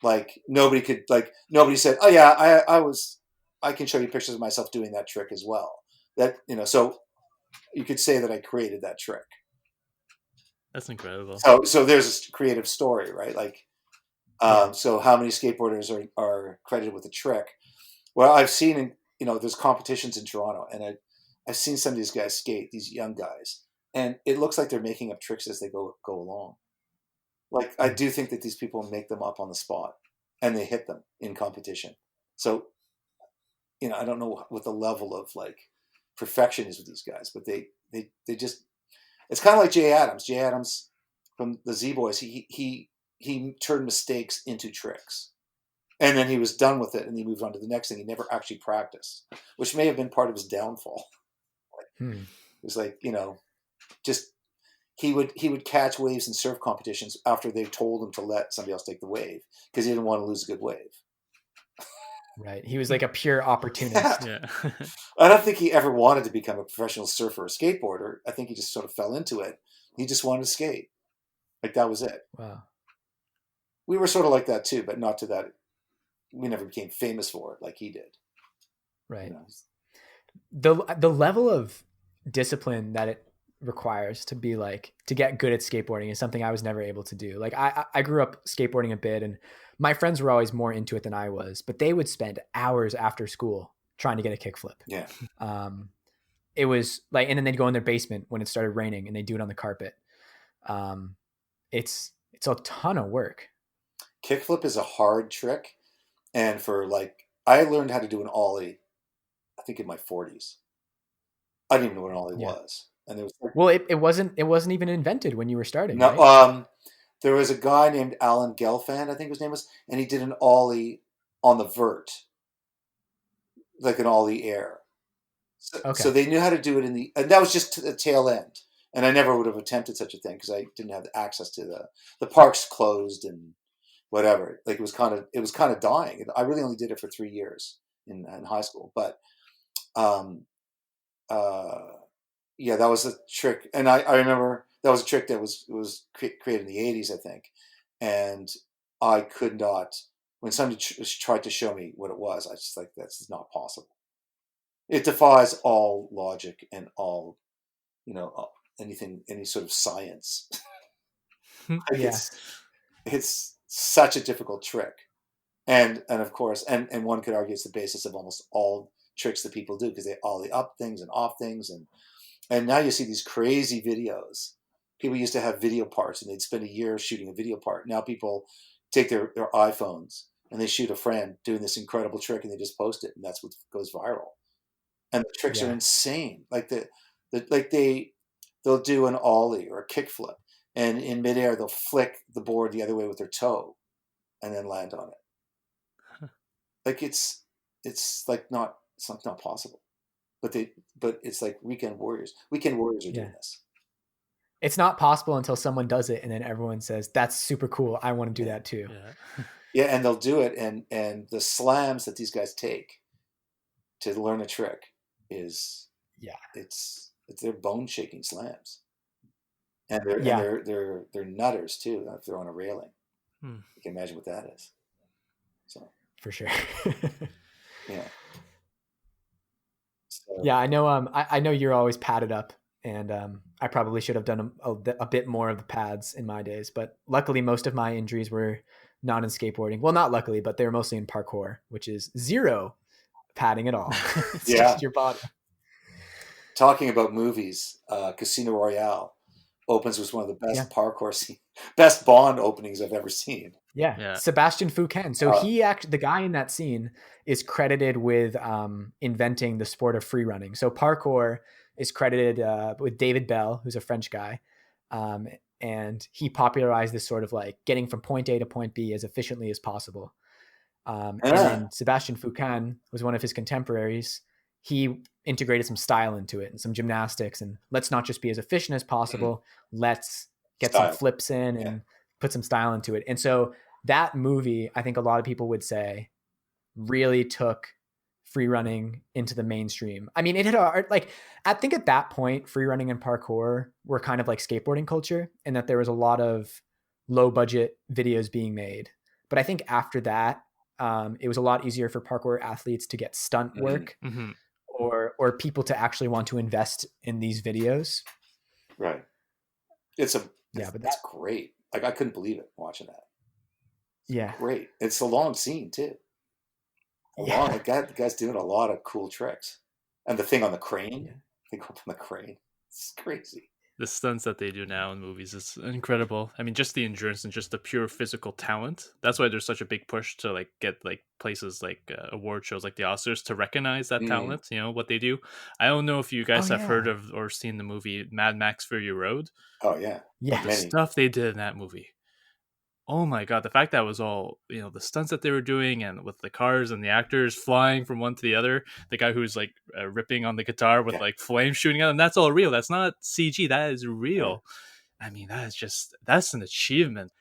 Speaker 4: Like nobody said, oh yeah, I can show you pictures of myself doing that trick as well. That, so you could say that I created that trick.
Speaker 2: That's incredible.
Speaker 4: So there's a creative story, right? Like, so how many skateboarders are credited with a trick? Well, I've seen, there's competitions in Toronto and I've seen some of these guys skate, these young guys, and it looks like they're making up tricks as they go along. Like, I do think that these people make them up on the spot and they hit them in competition. So, I don't know what the level of like perfection is with these guys, but they just, it's kind of like Jay Adams. Jay Adams from the Z Boys, he turned mistakes into tricks. And then he was done with it and he moved on to the next thing. He never actually practiced, which may have been part of his downfall. It was like, just he would catch waves in surf competitions after they told him to let somebody else take the wave because he didn't want to lose a good wave.
Speaker 3: Right. He was like a pure opportunist.
Speaker 2: Yeah.
Speaker 4: I don't think he ever wanted to become a professional surfer or skateboarder. I think he just sort of fell into it. He just wanted to skate. Like, that was it.
Speaker 3: Wow.
Speaker 4: We were sort of like that too, but not to that. We never became famous for it like he did.
Speaker 3: Right. The level of discipline that it requires to get good at skateboarding is something I was never able to do. Like I grew up skateboarding a bit and my friends were always more into it than I was, but they would spend hours after school trying to get a kickflip.
Speaker 4: Yeah.
Speaker 3: It was like, and then they'd go in their basement when it started raining and they'd do it on the carpet. It's a ton of work.
Speaker 4: Kickflip is a hard trick. And I learned how to do an ollie, I think in my 40s. I didn't even know what an ollie was. And there was
Speaker 3: it wasn't even invented when you were starting.
Speaker 4: No,
Speaker 3: right?
Speaker 4: There was a guy named Alan Gelfand, I think his name was, and he did an ollie on the vert, like an ollie air. So they knew how to do it and that was just to the tail end. And I never would have attempted such a thing because I didn't have access to the parks closed and whatever. Like it was kind of dying. I really only did it for 3 years in high school, but yeah, that was a trick. And I remember that was a trick that was created in the 80s, I think. And I could not when somebody tried to show me what it was, I just like, that's not possible. It defies all logic and all, anything, any sort of science. Like
Speaker 3: Yeah.
Speaker 4: it's such a difficult trick. And of course, and one could argue it's the basis of almost all tricks that people do, because they ollie up things and off things, and now you see these crazy videos. People used to have video parts, and they'd spend a year shooting a video part. Now people take their iPhones and they shoot a friend doing this incredible trick, and they just post it, and that's what goes viral. And the tricks are
Speaker 3: Yeah.
Speaker 4: insane. Like they'll do an ollie or a kickflip, and in midair they'll flick the board the other way with their toe, and then land on it. Like it's like not possible, but it's like Weekend Warriors. Weekend Warriors are doing this.
Speaker 3: It's not possible until someone does it, and then everyone says, "That's super cool. I want to do that too."
Speaker 4: Yeah, and they'll do it, and the slams that these guys take to learn a trick is it's their bone shaking slams, and they're nutters too if they're on a railing. You can imagine what that is. So
Speaker 3: for sure.
Speaker 4: Yeah. So,
Speaker 3: yeah, I know. I know you're always padded up, and I probably should have done a bit more of the pads in my days. But luckily, most of my injuries were not in skateboarding. Well, not luckily, but they were mostly in parkour, which is zero padding at all. It's just your body.
Speaker 4: Talking about movies, Casino Royale opens with one of the best parkour best Bond openings I've ever seen.
Speaker 3: Yeah. Sebastian Foucan. So the guy in that scene is credited with inventing the sport of free running. So parkour is credited with David Bell, who's a French guy. And he popularized this sort of like getting from point A to point B as efficiently as possible. And then Sebastian Foucan was one of his contemporaries. He integrated some style into it and some gymnastics, and let's not just be as efficient as possible. Let's get some flips in and put some style into it. And so that movie, I think a lot of people would say, really took free running into the mainstream. I mean, it had like, I think at that point, free running and parkour were kind of like skateboarding culture, and that there was a lot of low budget videos being made. But I think after that, it was a lot easier for parkour athletes to get stunt work or people to actually want to invest in these videos.
Speaker 4: Right. But that's great. Like, I couldn't believe it watching that. It's great. It's a long scene too. Like that, the guy's doing a lot of cool tricks. And the thing on the crane, they go up on the crane. It's crazy.
Speaker 2: The stunts that they do now in movies is incredible. I mean, just the endurance and just the pure physical talent. That's why there's such a big push to like get like places like award shows like the Oscars to recognize that talent. You know what they do. I don't know if you guys have heard of or seen the movie Mad Max Fury Road.
Speaker 4: Oh yeah,
Speaker 3: yeah.
Speaker 2: The stuff they did in that movie. Oh my god, the fact that was all, the stunts that they were doing, and with the cars and the actors flying from one to the other, the guy who's like ripping on the guitar with like flames shooting out, and that's all real. That's not CG. That is real. I mean, that's an achievement.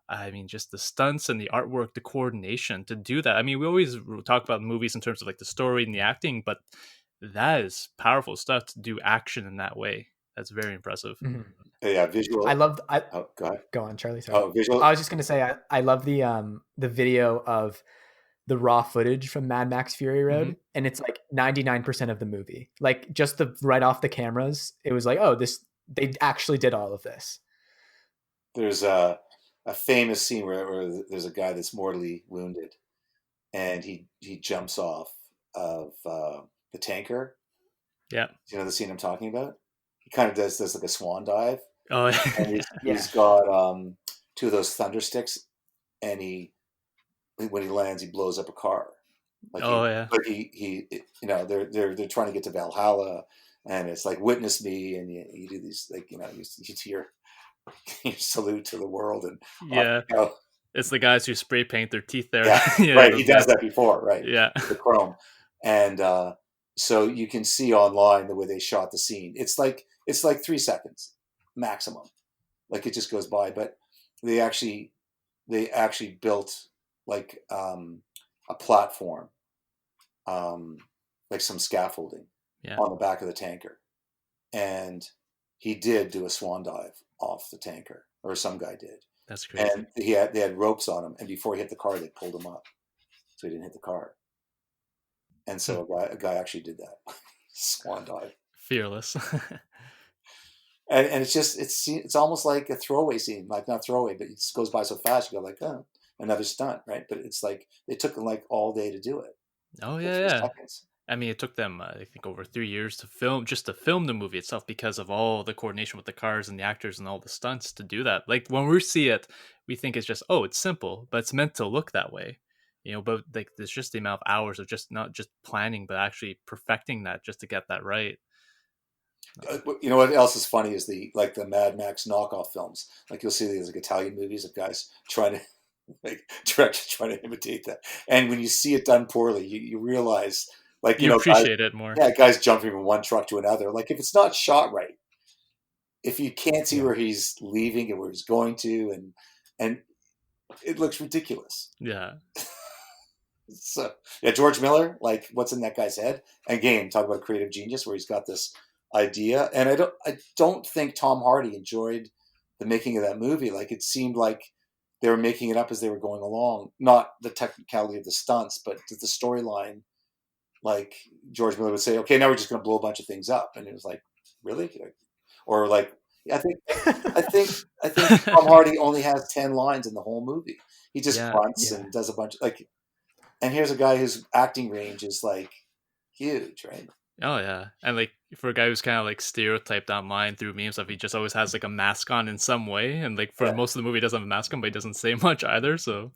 Speaker 2: I mean, just the stunts and the artwork, the coordination to do that. I mean, we always talk about movies in terms of like the story and the acting, but that is powerful stuff to do action in that way. That's very impressive.
Speaker 3: Mm-hmm.
Speaker 4: Yeah, visual.
Speaker 3: Go
Speaker 4: ahead.
Speaker 3: Go on, Charlie. Sorry.
Speaker 4: Oh, visual.
Speaker 3: I was just gonna say I love the video of the raw footage from Mad Max Fury Road, and it's like 99% of the movie. Like just right off the cameras, it was like, oh, they actually did all of this.
Speaker 4: There's a famous scene where there's a guy that's mortally wounded, and he jumps off of the tanker.
Speaker 2: Yeah.
Speaker 4: Do you know the scene I'm talking about? He kind of does like a swan dive.
Speaker 2: Oh,
Speaker 4: and he's got two of those thunder sticks, and when he lands, he blows up a car. Like they're trying to get to Valhalla, and it's like witness me, and you do these like you do your salute to the world, and
Speaker 2: it's the guys who spray paint their teeth there.
Speaker 4: Right. He does that before, right?
Speaker 2: Yeah,
Speaker 4: the chrome, and so you can see online the way they shot the scene. It's like 3 seconds maximum, like it just goes by. But they actually built like a platform, like some scaffolding on the back of the tanker, and he did do a swan dive off the tanker, or some guy did,
Speaker 2: That's crazy.
Speaker 4: and they had ropes on him, and before he hit the car, they pulled him up so he didn't hit the car. And
Speaker 2: Hmm.
Speaker 4: so a guy actually did that. Swan dive.
Speaker 2: Fearless.
Speaker 4: And it's just it's almost like a throwaway scene, like not throwaway, but it just goes by so fast. You go like, oh, another stunt, right? But it's like it took them like all day to do it,
Speaker 2: Oh
Speaker 4: for a
Speaker 2: yeah,
Speaker 4: few
Speaker 2: yeah.
Speaker 4: seconds.
Speaker 2: I mean, it took them, I think, over 3 years to film, just to film the movie itself, because of all the coordination with the cars and the actors and all the stunts to do that. Like when we see it, we think it's just, oh, it's simple, but it's meant to look that way, you know. But like, there's just the amount of hours of just not just planning, but actually perfecting that just to get that right.
Speaker 4: You know what else is funny is the Mad Max knockoff films. Like you'll see these like Italian movies of guys trying to like directors trying to imitate that. And when you see it done poorly, you realize like
Speaker 2: You
Speaker 4: guys,
Speaker 2: appreciate it more.
Speaker 4: yeah, guys jumping from one truck to another. Like if it's not shot right, if you can't see
Speaker 3: Yeah.
Speaker 4: where he's leaving and where he's going to, and it looks ridiculous.
Speaker 2: Yeah,
Speaker 4: So yeah, George Miller, like what's in that guy's head? Again, talk about creative genius where he's got this idea. And I don't think Tom Hardy enjoyed the making of that movie. Like it seemed like they were making it up as they were going along, not the technicality of the stunts, but the storyline. Like George Miller would say, okay, now we're just going to blow a bunch of things up. And it was like, really? Or like, I think, I think, I think Tom Hardy only has 10 lines in the whole movie. He just
Speaker 2: yeah.
Speaker 4: grunts
Speaker 3: Yeah.
Speaker 4: and does a bunch of like, and here's a guy whose acting range is like huge, right?
Speaker 2: Oh yeah, and like for a guy who's kind of like stereotyped online through memes stuff, he just always has like a mask on in some way, and like for
Speaker 4: Yeah.
Speaker 2: most of the movie, he doesn't have a mask on, but he doesn't say much either. So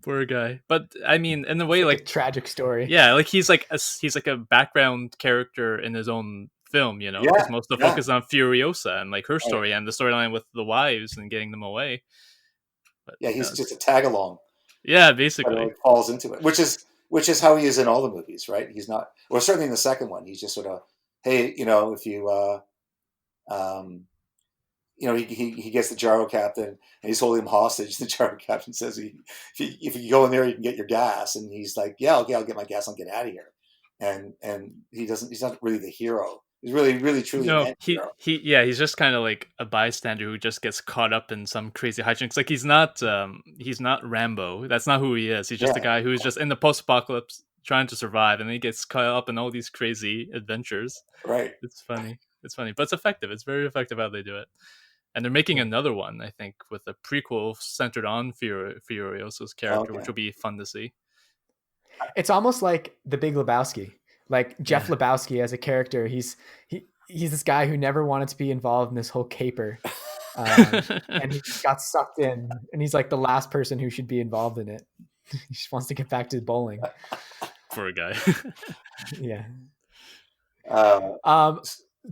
Speaker 2: poor guy. But I mean, in the
Speaker 3: It's
Speaker 2: way,
Speaker 3: like a
Speaker 2: like
Speaker 3: tragic story.
Speaker 2: yeah, like he's like a background character in his own film, you know, because
Speaker 4: Yeah.
Speaker 2: most of the
Speaker 4: Yeah.
Speaker 2: focus is on Furiosa and like her
Speaker 4: Right.
Speaker 2: story and the storyline with the wives and getting them away. But
Speaker 4: Yeah.
Speaker 2: yeah,
Speaker 4: He's just a tag along,
Speaker 2: yeah,
Speaker 4: but it
Speaker 2: basically.
Speaker 4: like falls into it, which is how he is in all the movies, right? He's not, or certainly in the second one, he's just sort of, hey, if you, um, he gets the gyro captain and he's holding him hostage. The gyro captain says, if you go in there, you can get your gas. And he's like, yeah, okay, I'll get my gas. I'll get out of here. And he's not really the hero. He's really, really, truly an
Speaker 2: No,
Speaker 4: anti-hero.
Speaker 2: yeah, he's just kind of like a bystander who just gets caught up in some crazy hijinks. Like he's not Rambo. That's not who he is. He's just a
Speaker 4: Yeah,
Speaker 2: guy who's just in the post-apocalypse trying to survive, and then he gets caught up in all these crazy adventures.
Speaker 4: right.
Speaker 2: It's funny. It's funny, but it's effective. It's very effective how they do it. And they're making
Speaker 3: Yeah.
Speaker 2: another one, I think, with a prequel centered on Furiosa's character, which
Speaker 4: Okay.
Speaker 2: will be fun to see.
Speaker 3: It's almost like The Big Lebowski. Like Jeff
Speaker 2: Yeah.
Speaker 3: Lebowski as a character, he's this guy who never wanted to be involved in this whole caper, and he got sucked in, and he's like the last person who should be involved in it. He just wants to get back to bowling.
Speaker 2: For a guy.
Speaker 3: Yeah.
Speaker 4: Uh,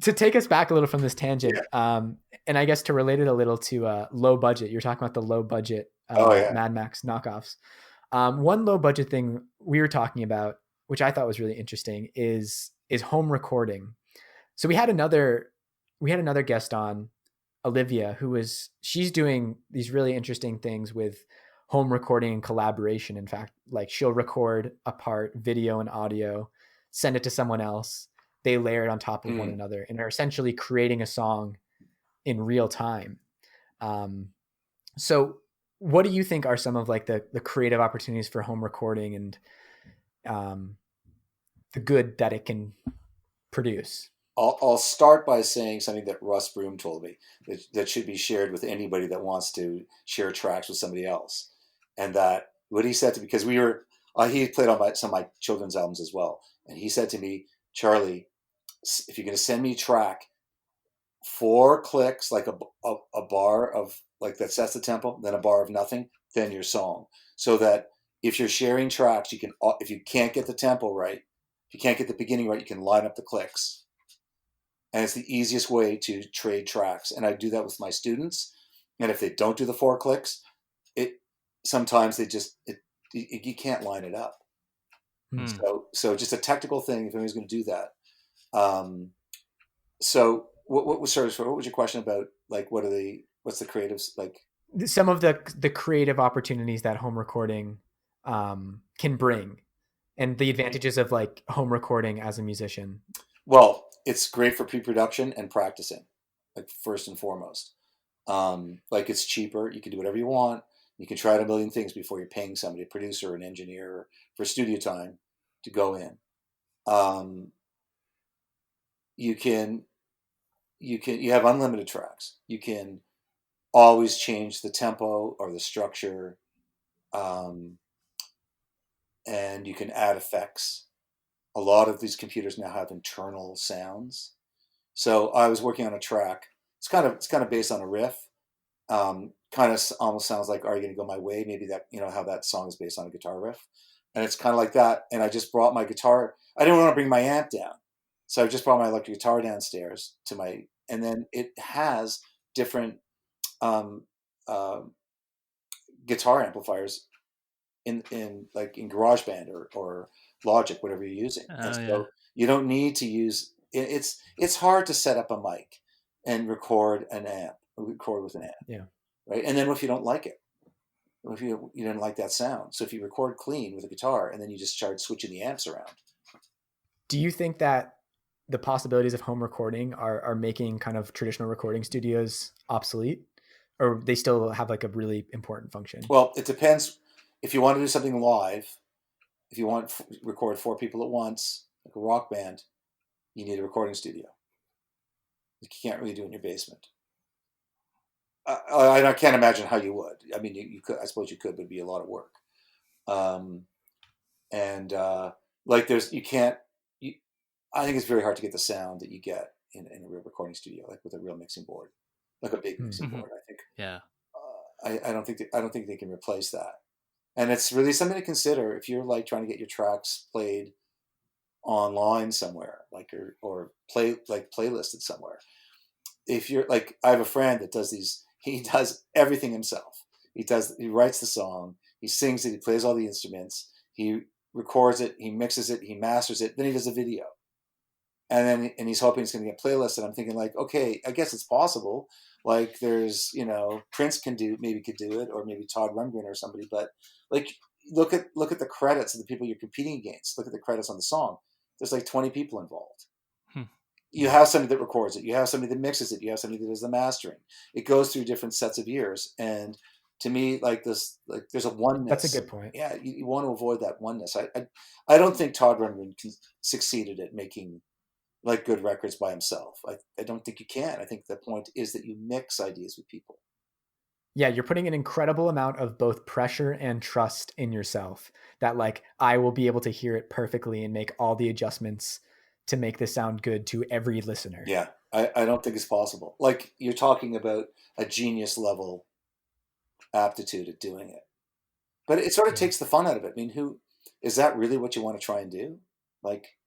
Speaker 3: To take us back a little from this tangent, and I guess to relate it a little to low budget. You're talking about the low budget
Speaker 4: yeah.
Speaker 3: Mad Max knockoffs. One low budget thing we were talking about, which I thought was really interesting, is home recording. So we had another guest on, Olivia, she's doing these really interesting things with home recording and collaboration. In fact, like she'll record a part, video and audio, send it to someone else. They layer it on top of one another and are essentially creating a song in real time. So what do you think are some of like the creative opportunities for home recording and the good that it can produce?
Speaker 4: I'll start by saying something that Russ Broom told me that should be shared with anybody that wants to share tracks with somebody else. And that what he said to me, because he played on some of my children's albums as well. And he said to me, Charlie, if you're going to send me a track, 4 clicks, like a bar of like that sets the tempo, then a bar of nothing, then your song. So that if you're sharing tracks, if you can't get the tempo right, if you can't get the beginning right, you can line up the clicks. And it's the easiest way to trade tracks. And I do that with my students. And if they don't do the 4 clicks, sometimes you can't line it up. So just a technical thing if anybody's going to do that. So what was your question about? Like, what's the creatives like?
Speaker 3: Some of the creative opportunities that home recording can bring, and the advantages of like home recording as a musician.
Speaker 4: Well, it's great for pre-production and practicing, like first and foremost. Like it's cheaper. You can do whatever you want. You can try out a million things before you're paying somebody, a producer, an engineer, for studio time to go in. You have unlimited tracks. You can always change the tempo or the structure, and you can add effects. A lot of these computers now have internal sounds. So I was working on a track. It's kind of based on a riff. Kind of almost sounds like "Are You Gonna Go My Way?" Maybe that, how that song is based on a guitar riff, and it's kind of like that. And I just brought my guitar. I didn't want to bring my amp down, so I just brought my electric guitar downstairs and then it has different um, uh, guitar amplifiers in like in GarageBand or Logic, whatever you're using. And
Speaker 2: Yeah.
Speaker 4: so you don't need to use it's hard to set up a mic and record with an amp,
Speaker 3: Yeah.
Speaker 4: right? And then what if you don't like it? What if you didn't like that sound? So if you record clean with a guitar and then you just start switching the amps around.
Speaker 3: Do you think that the possibilities of home recording are making kind of traditional recording studios obsolete, or they still have like a really important function?
Speaker 4: Well, it depends. If you want to do something live, if you want to record 4 people at once, like a rock band, you need a recording studio. You can't really do it in your basement. I can't imagine how you would. I mean, you could. I suppose you could, but it'd be a lot of work. And like there's, you can't. I think it's very hard to get the sound that you get in a real recording studio, like with a real mixing board, like a big mixing board. I think.
Speaker 2: Yeah.
Speaker 4: I don't think they can replace that. And it's really something to consider if you're like trying to get your tracks played online somewhere, like or playlisted somewhere. If you're like, I have a friend that does these. He does everything himself. He writes the song, he sings it, he plays all the instruments, he records it, he mixes it, he masters it, then he does a video. And he's hoping it's going to get playlisted. And I'm thinking like, okay, I guess it's possible. Like there's, Prince could do it, or maybe Todd Rundgren or somebody. But like, look at the credits of the people you're competing against. Look at the credits on the song. There's like 20 people involved. You have somebody that records it. You have somebody that mixes it. You have somebody that does the mastering. It goes through different sets of years. And to me, like this, like there's a oneness.
Speaker 3: That's a good point.
Speaker 4: Yeah, you want to avoid that oneness. I don't think Todd Rundgren succeeded at making like good records by himself. I don't think you can. I think the point is that you mix ideas with people.
Speaker 3: Yeah, you're putting an incredible amount of both pressure and trust in yourself that like I will be able to hear it perfectly and make all the adjustments to make this sound good to every listener.
Speaker 4: Yeah, I don't think it's possible. Like you're talking about a genius level aptitude at doing it. But it sort of takes the fun out of it. I mean, who is that really what you want to try and do? Like,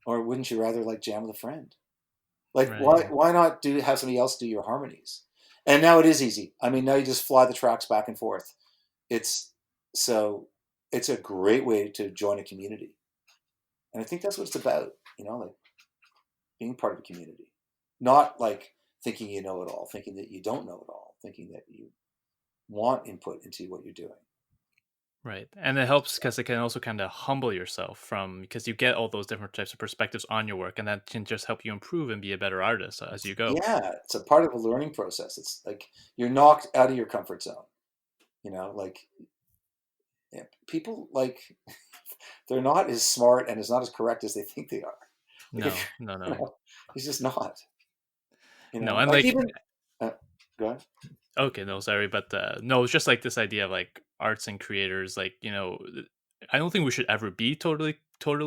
Speaker 4: or wouldn't you rather like jam with a friend? Like,
Speaker 2: Right.
Speaker 4: why not have somebody else do your harmonies? And now it is easy. I mean, now you just fly the tracks back and forth. It's a great way to join a community. And I think that's what it's about, like being part of a community. Not like thinking you know it all, thinking that you don't know it all, thinking that you want input into what you're doing.
Speaker 2: Right. And it helps because it can also kind of humble yourself because you get all those different types of perspectives on your work, and that can just help you improve and be a better artist as you go.
Speaker 4: Yeah, it's a part of a learning process. It's like you're knocked out of your comfort zone. Like people like they're not as smart and as not as correct as they think they are. Like
Speaker 2: No.
Speaker 4: It's just not.
Speaker 2: No, and
Speaker 4: like
Speaker 2: like
Speaker 4: even go ahead.
Speaker 2: okay, no, sorry, but no, it's just like this idea of like arts and creators, like I don't think we should ever be totally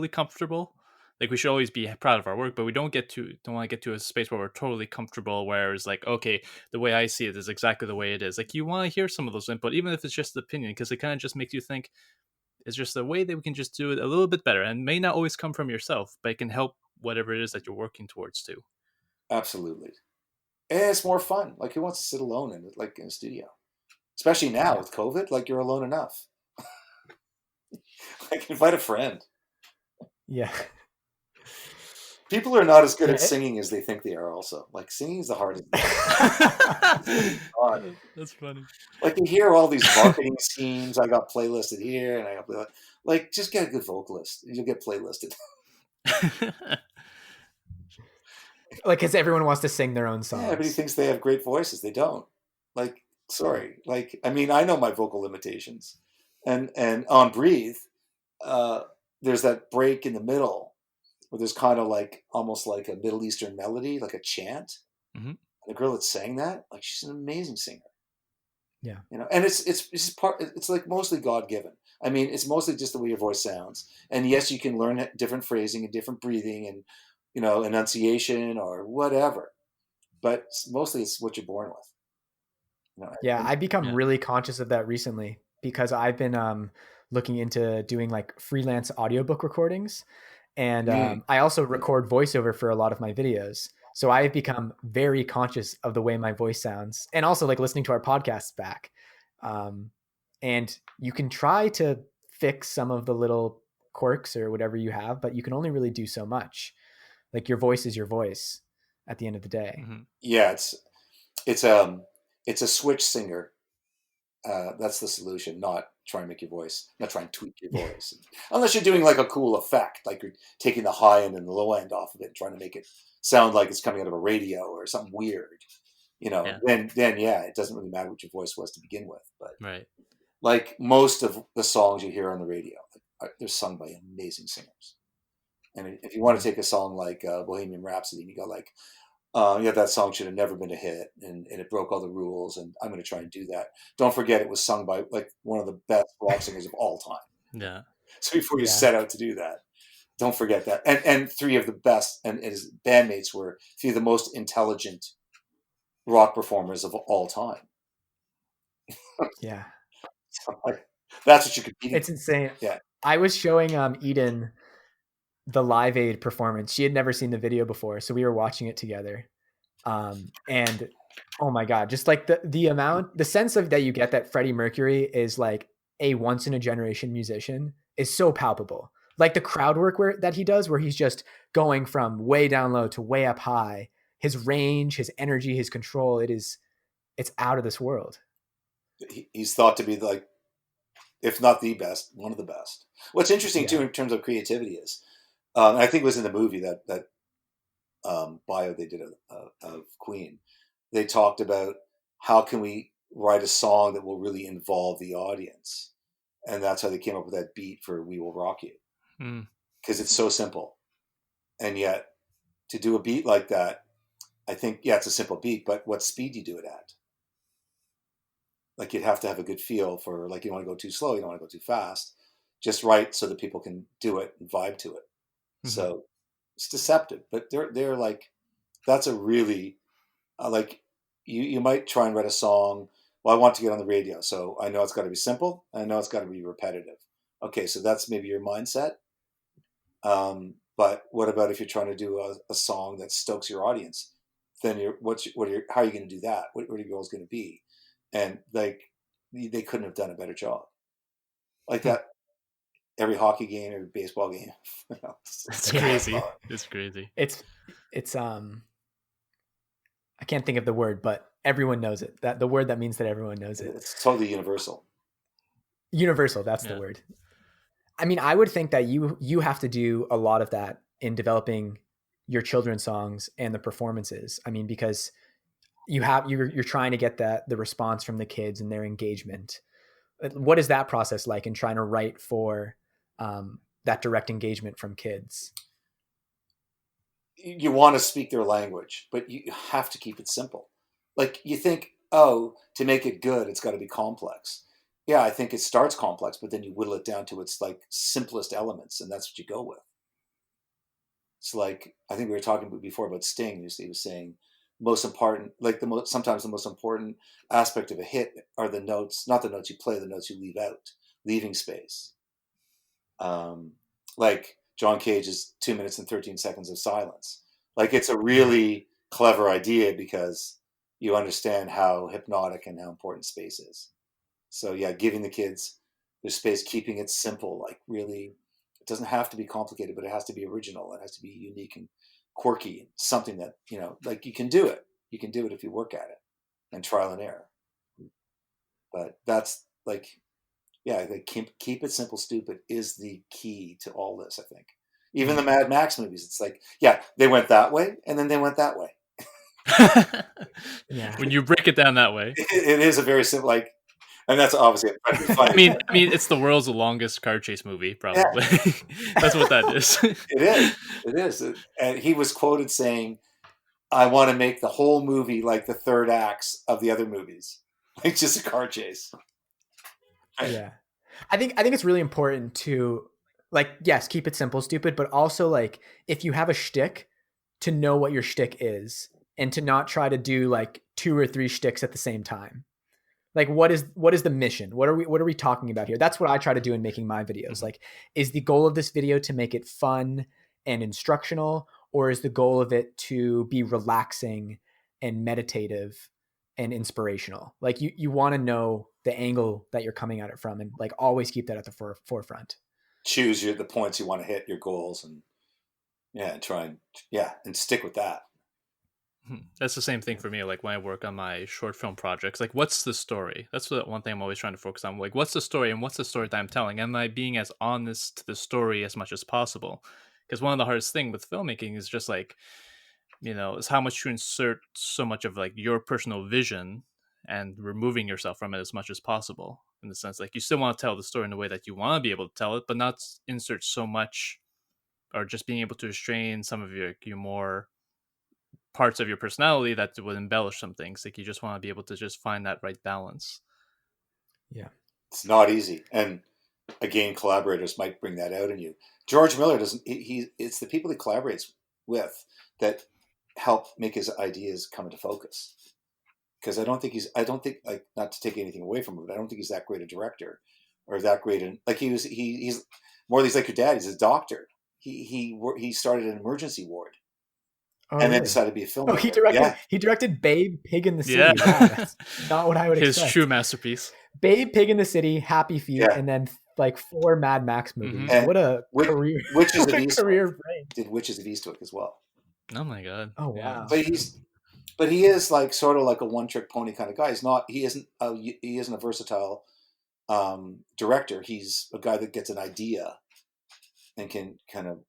Speaker 2: comfortable. Like we should always be proud of our work, but we don't want to get to a space where we're totally comfortable. Where it's like, okay, the way I see it is exactly the way it is. Like you want to hear some of those input, even if it's just opinion, because it kind of just makes you think. It's just a way that we can just do it a little bit better, and may not always come from yourself, but it can help whatever it is that you're working towards too.
Speaker 4: Absolutely. And it's more fun. Like who wants to sit alone in a studio? Especially now with COVID, like you're alone enough. Like invite a friend.
Speaker 3: Yeah.
Speaker 4: People are not as good at singing as they think they are also. Like singing is the hardest.
Speaker 2: That's funny.
Speaker 4: Like you hear all these marketing schemes. I got playlisted here and I got like just get a good vocalist. You'll get playlisted.
Speaker 3: Like, because everyone wants to sing their own
Speaker 4: Yeah, everybody
Speaker 3: songs.
Speaker 4: thinks they have great voices. They don't. Like, sorry. Like, I mean, I know my vocal limitations, and on Breathe, uh, there's that break in the middle where there's kind of like almost like a Middle Eastern melody, like a chant.
Speaker 2: Hmm.
Speaker 4: The girl that sang that, like, she's an amazing singer.
Speaker 3: Yeah.
Speaker 4: And it's just part. It's like mostly God given. I mean, it's mostly just the way your voice sounds. And yes, you can learn different phrasing and different breathing and enunciation or whatever. But mostly it's what you're born with.
Speaker 3: Yeah,
Speaker 4: And
Speaker 3: I've become
Speaker 2: Yeah.
Speaker 3: really conscious of that recently because I've been looking into doing like freelance audiobook recordings. And
Speaker 4: mm,
Speaker 3: I also record voiceover for a lot of my videos. So I've become very conscious of the way my voice sounds and also like listening to our podcasts back. Um, and you can try to fix some of the little quirks or whatever you have, but you can only really do so much. Like your voice is your voice at the end of the day.
Speaker 2: Hmm.
Speaker 4: yeah, it's it's a switch singer. That's the solution. Not try and make your voice. Not try and tweak your
Speaker 3: Yeah.
Speaker 4: voice, unless you're doing like a cool effect, like you're taking the high end and the low end off of it, and trying to make it sound like it's coming out of a radio or something weird.
Speaker 2: Yeah.
Speaker 4: Then yeah, it doesn't really matter what your voice was to begin with. But
Speaker 2: Right.
Speaker 4: like most of the songs you hear on the radio, they're sung by amazing singers. And if you want to
Speaker 3: Mhm.
Speaker 4: take a song like Bohemian Rhapsody, and you go like, yeah, that song should have never been a hit, and it broke all the rules, and I'm going to try and do that. Don't forget, it was sung by like one of the best rock singers of all time.
Speaker 2: Yeah.
Speaker 4: So before you
Speaker 3: Yeah.
Speaker 4: set out to do that, don't forget that. And three of the best, and his bandmates were three of the most intelligent rock performers of all time.
Speaker 3: Yeah.
Speaker 4: So, like, that's what you're competing
Speaker 3: It's
Speaker 4: for.
Speaker 3: insane.
Speaker 4: Yeah.
Speaker 3: I was showing Eden the Live Aid performance. She had never seen the video before, so we were watching it together. And oh my god, just like the sense of that you get that Freddie Mercury is like a once in a generation musician is so palpable. Like the crowd work that he does, where he's just going from way down low to way up high. His range, his energy, his control, it's out of this world.
Speaker 4: He's thought to be like, if not the best, one of the best. What's interesting too
Speaker 3: Yeah.
Speaker 4: in terms of creativity is, I think it was in the movie that bio they did of Queen. They talked about how can we write a song that will really involve the audience, and that's how they came up with that beat for "We Will Rock You,"
Speaker 2: Mm.
Speaker 4: because it's so simple, and yet to do a beat like that, I think yeah, it's a simple beat, but what speed do you do it at? Like you'd have to have a good feel for like you don't want to go too slow, you don't want to go too fast, just right so that people can do it and vibe to it.
Speaker 2: Hmm.
Speaker 4: So it's deceptive, but they're like that's a really like you might try and write a song. Well, I want to get on the radio, so I know it's got to be simple. I know it's got to be repetitive. Okay, so that's maybe your mindset. But what about if you're trying to do a song that stokes your audience? Then how are you going to do that? What are your goals going to be? And like they couldn't have done a better job. Like that every hockey game, every baseball game.
Speaker 2: It's
Speaker 4: It's
Speaker 3: Yeah.
Speaker 4: mind
Speaker 2: crazy.
Speaker 4: blowing.
Speaker 2: It's crazy.
Speaker 3: It's I can't think of the word, but everyone knows it. That the word that means that everyone knows it.
Speaker 4: It's totally universal.
Speaker 3: Universal, that's the
Speaker 2: Yeah.
Speaker 3: word. I mean, I would think that you have to do a lot of that in developing your children's songs and the performances. I mean, because you're trying to get the response from the kids and their engagement. What is that process like in trying to write for that direct engagement from kids?
Speaker 4: You want to speak their language, but you have to keep it simple. Like you think, oh, to make it good, it's got to be complex. Yeah, I think it starts complex, but then you whittle it down to its like simplest elements, and that's what you go with. It's like I think we were talking before about Sting. He was saying most important, like sometimes the most important aspect of a hit are the notes, not the notes you play, the notes you leave out, leaving space. Um, like John Cage's 2 minutes and 13 seconds of silence. Like it's a
Speaker 3: Yeah.
Speaker 4: really clever idea because you understand how hypnotic and how important space is. So yeah, giving the kids their space, keeping it simple, like really, it doesn't have to be complicated, but it has to be original. It has to be unique and quirky, and something that like you can do it. You can do it if you work at it and trial and error. But that's like, yeah, like keep it simple, stupid is the key to all this. I think Even the Mad Max movies, it's like, yeah, they went that way, and then they went that way.
Speaker 3: Yeah.
Speaker 2: When you break it down that way,
Speaker 4: It is a very simple, like, and that's obviously funny.
Speaker 2: I mean, it's the world's longest car chase movie, probably. That's what that is.
Speaker 4: It is. It is. And he was quoted saying, "I want to make the whole movie like the third acts of the other movies, like just a car chase."
Speaker 3: Yeah. I think it's really important to, like, yes, keep it simple, stupid, but also, like, if you have a shtick, to know what your shtick is and to not try to do like 2 or 3 shticks at the same time. Like, what is the mission? What are we talking about here? That's what I try to do in making my videos. Like, is the goal of this video to make it fun and instructional, or is the goal of it to be relaxing and meditative and inspirational? Like, you want to know the angle that you're coming at it from, and like always keep that at the forefront.
Speaker 4: Choose the points you want to hit, your goals, and try and stick with that.
Speaker 2: That's the same thing for me. Like when I work on my short film projects, like what's the story? That's the one thing I'm always trying to focus on. Like, what's the story and what's the story that I'm telling? Am I being as honest to the story as much as possible? Because one of the hardest thing with filmmaking is just like, is how much you insert so much of like your personal vision and removing yourself from it as much as possible. In the sense, like you still want to tell the story in the way that you want to be able to tell it, but not insert so much, or just being able to restrain some of your more parts of your personality that would embellish some things. Like you just want to be able to just find that right balance.
Speaker 3: Yeah,
Speaker 4: it's not easy, and again, collaborators might bring that out in you. George Miller doesn't. It's the people he collaborates with that help make his ideas come into focus. Because I don't think like, not to take anything away from him, but I don't think he's that great a director or that great. Like he's Morley's like your dad. He's a doctor. He started an emergency ward. And then decided to be a filmmaker.
Speaker 3: Oh, he directed Babe, Pig in the City.
Speaker 2: Yeah.
Speaker 3: Wow, that's not what I would expect.
Speaker 2: His true masterpiece.
Speaker 3: Babe, Pig in the City, Happy Feet, and then like 4 Mad Max movies.
Speaker 4: And
Speaker 3: what a career!
Speaker 4: Witches of
Speaker 3: career brain.
Speaker 4: Did Witches of Eastwick as well.
Speaker 2: Oh my god!
Speaker 3: Oh wow!
Speaker 4: But he is like sort of like a one-trick pony kind of guy. He isn't a versatile director. He's a guy that gets an idea and can kind of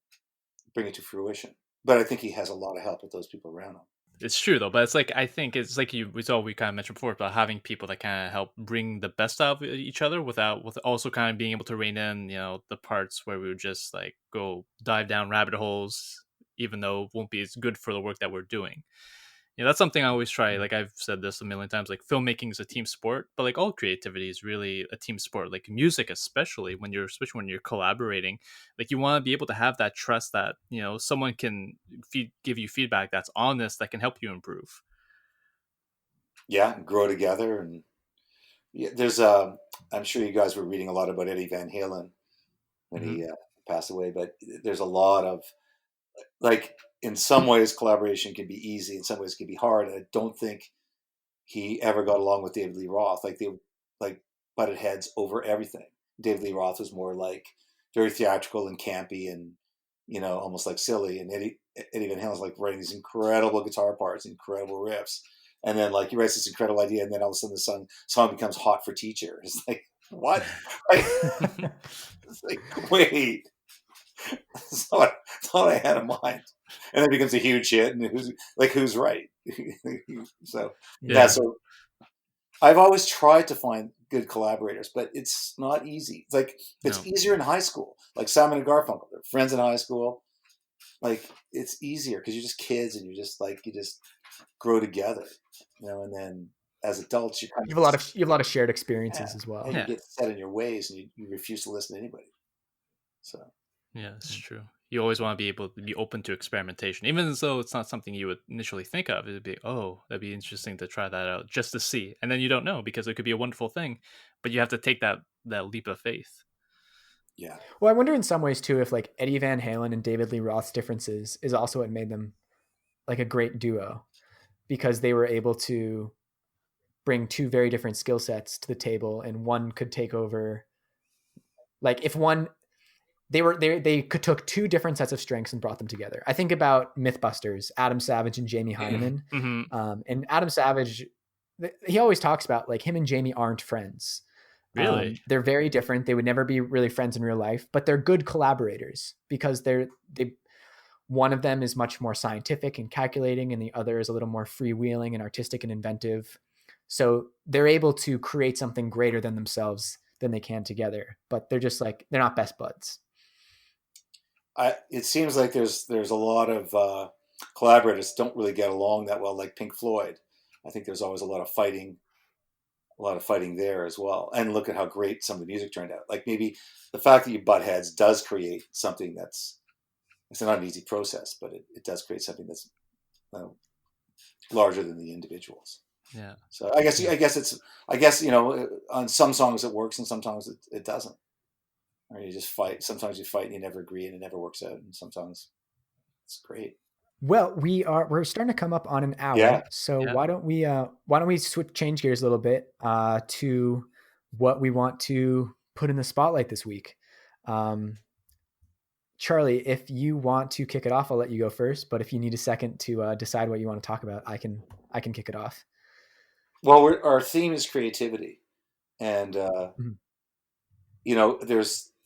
Speaker 4: bring it to fruition. But I think he has a lot of help with those people around him.
Speaker 2: It's true though, but it's like I think it's like we kind of mentioned before about having people that kind of help bring the best out of each other with also kind of being able to rein in the parts where we would just like go dive down rabbit holes, even though it won't be as good for the work that we're doing. That's something I always try. Like I've said this a million times, like filmmaking is a team sport, but like all creativity is really a team sport. Like music, especially when you're collaborating, like you want to be able to have that trust that, someone can give you feedback that's honest, that can help you improve.
Speaker 4: Yeah. Grow together. And there's I'm sure you guys were reading a lot about Eddie Van Halen when he passed away, but there's a lot of, like, in some ways collaboration can be easy, in some ways it can be hard. I don't think he ever got along with David Lee Roth. Like they butted heads over everything. David Lee Roth was more like very theatrical and campy and almost like silly, and Eddie Van Halen's like writing these incredible guitar parts, incredible riffs, and then like he writes this incredible idea, and then all of a sudden the song becomes Hot for Teacher. It's like, what? It's like, wait. That's not what I had in mind. And then it becomes a huge hit, and who's right? So so I've always tried to find good collaborators, but it's not easy. It's like it's easier in high school. Like Simon and Garfunkel, they're friends in high school. Like it's easier because you're just kids and you just grow together, and then as adults you
Speaker 3: have a lot of shared experiences as well.
Speaker 4: And you get set in your ways and you refuse to listen to anybody. So.
Speaker 2: Yeah, it's true. You always want to be able to be open to experimentation, even though it's not something you would initially think of. It'd be, that'd be interesting to try that out just to see. And then you don't know because it could be a wonderful thing, but you have to take that leap of faith.
Speaker 4: Yeah.
Speaker 3: Well, I wonder in some ways too, if like Eddie Van Halen and David Lee Roth's differences is also what made them like a great duo, because they were able to bring 2 very different skill sets to the table, and one could take over. Like if one, they took 2 different sets of strengths and brought them together. I think about Mythbusters, Adam Savage and Jamie Hyneman.
Speaker 2: Mm-hmm.
Speaker 3: And Adam Savage, he always talks about like him and Jamie aren't friends.
Speaker 2: Really?
Speaker 3: They're very different. They would never be really friends in real life, but they're good collaborators because they one of them is much more scientific and calculating, and the other is a little more freewheeling and artistic and inventive. So they're able to create something greater than themselves than they can together, but they're just like, they're not best buds.
Speaker 4: It seems like there's a lot of collaborators don't really get along that well, like Pink Floyd. I think there's always a lot of fighting there as well. And look at how great some of the music turned out. Like maybe the fact that you butt heads does create something it's not an easy process, but it does create something that's larger than the individuals.
Speaker 2: Yeah.
Speaker 4: So I guess on some songs it works and sometimes it doesn't. Or you just fight. Sometimes you fight and you never agree and it never works out. And sometimes it's great.
Speaker 3: Well, we're starting to come up on an hour.
Speaker 4: Yeah.
Speaker 3: So
Speaker 2: Yeah.
Speaker 3: why don't we change gears a little bit to what we want to put in the spotlight this week. Charlie, if you want to kick it off, I'll let you go first. But if you need a second to decide what you want to talk about, I can kick it off.
Speaker 4: Well, our theme is creativity, and
Speaker 3: Mhm.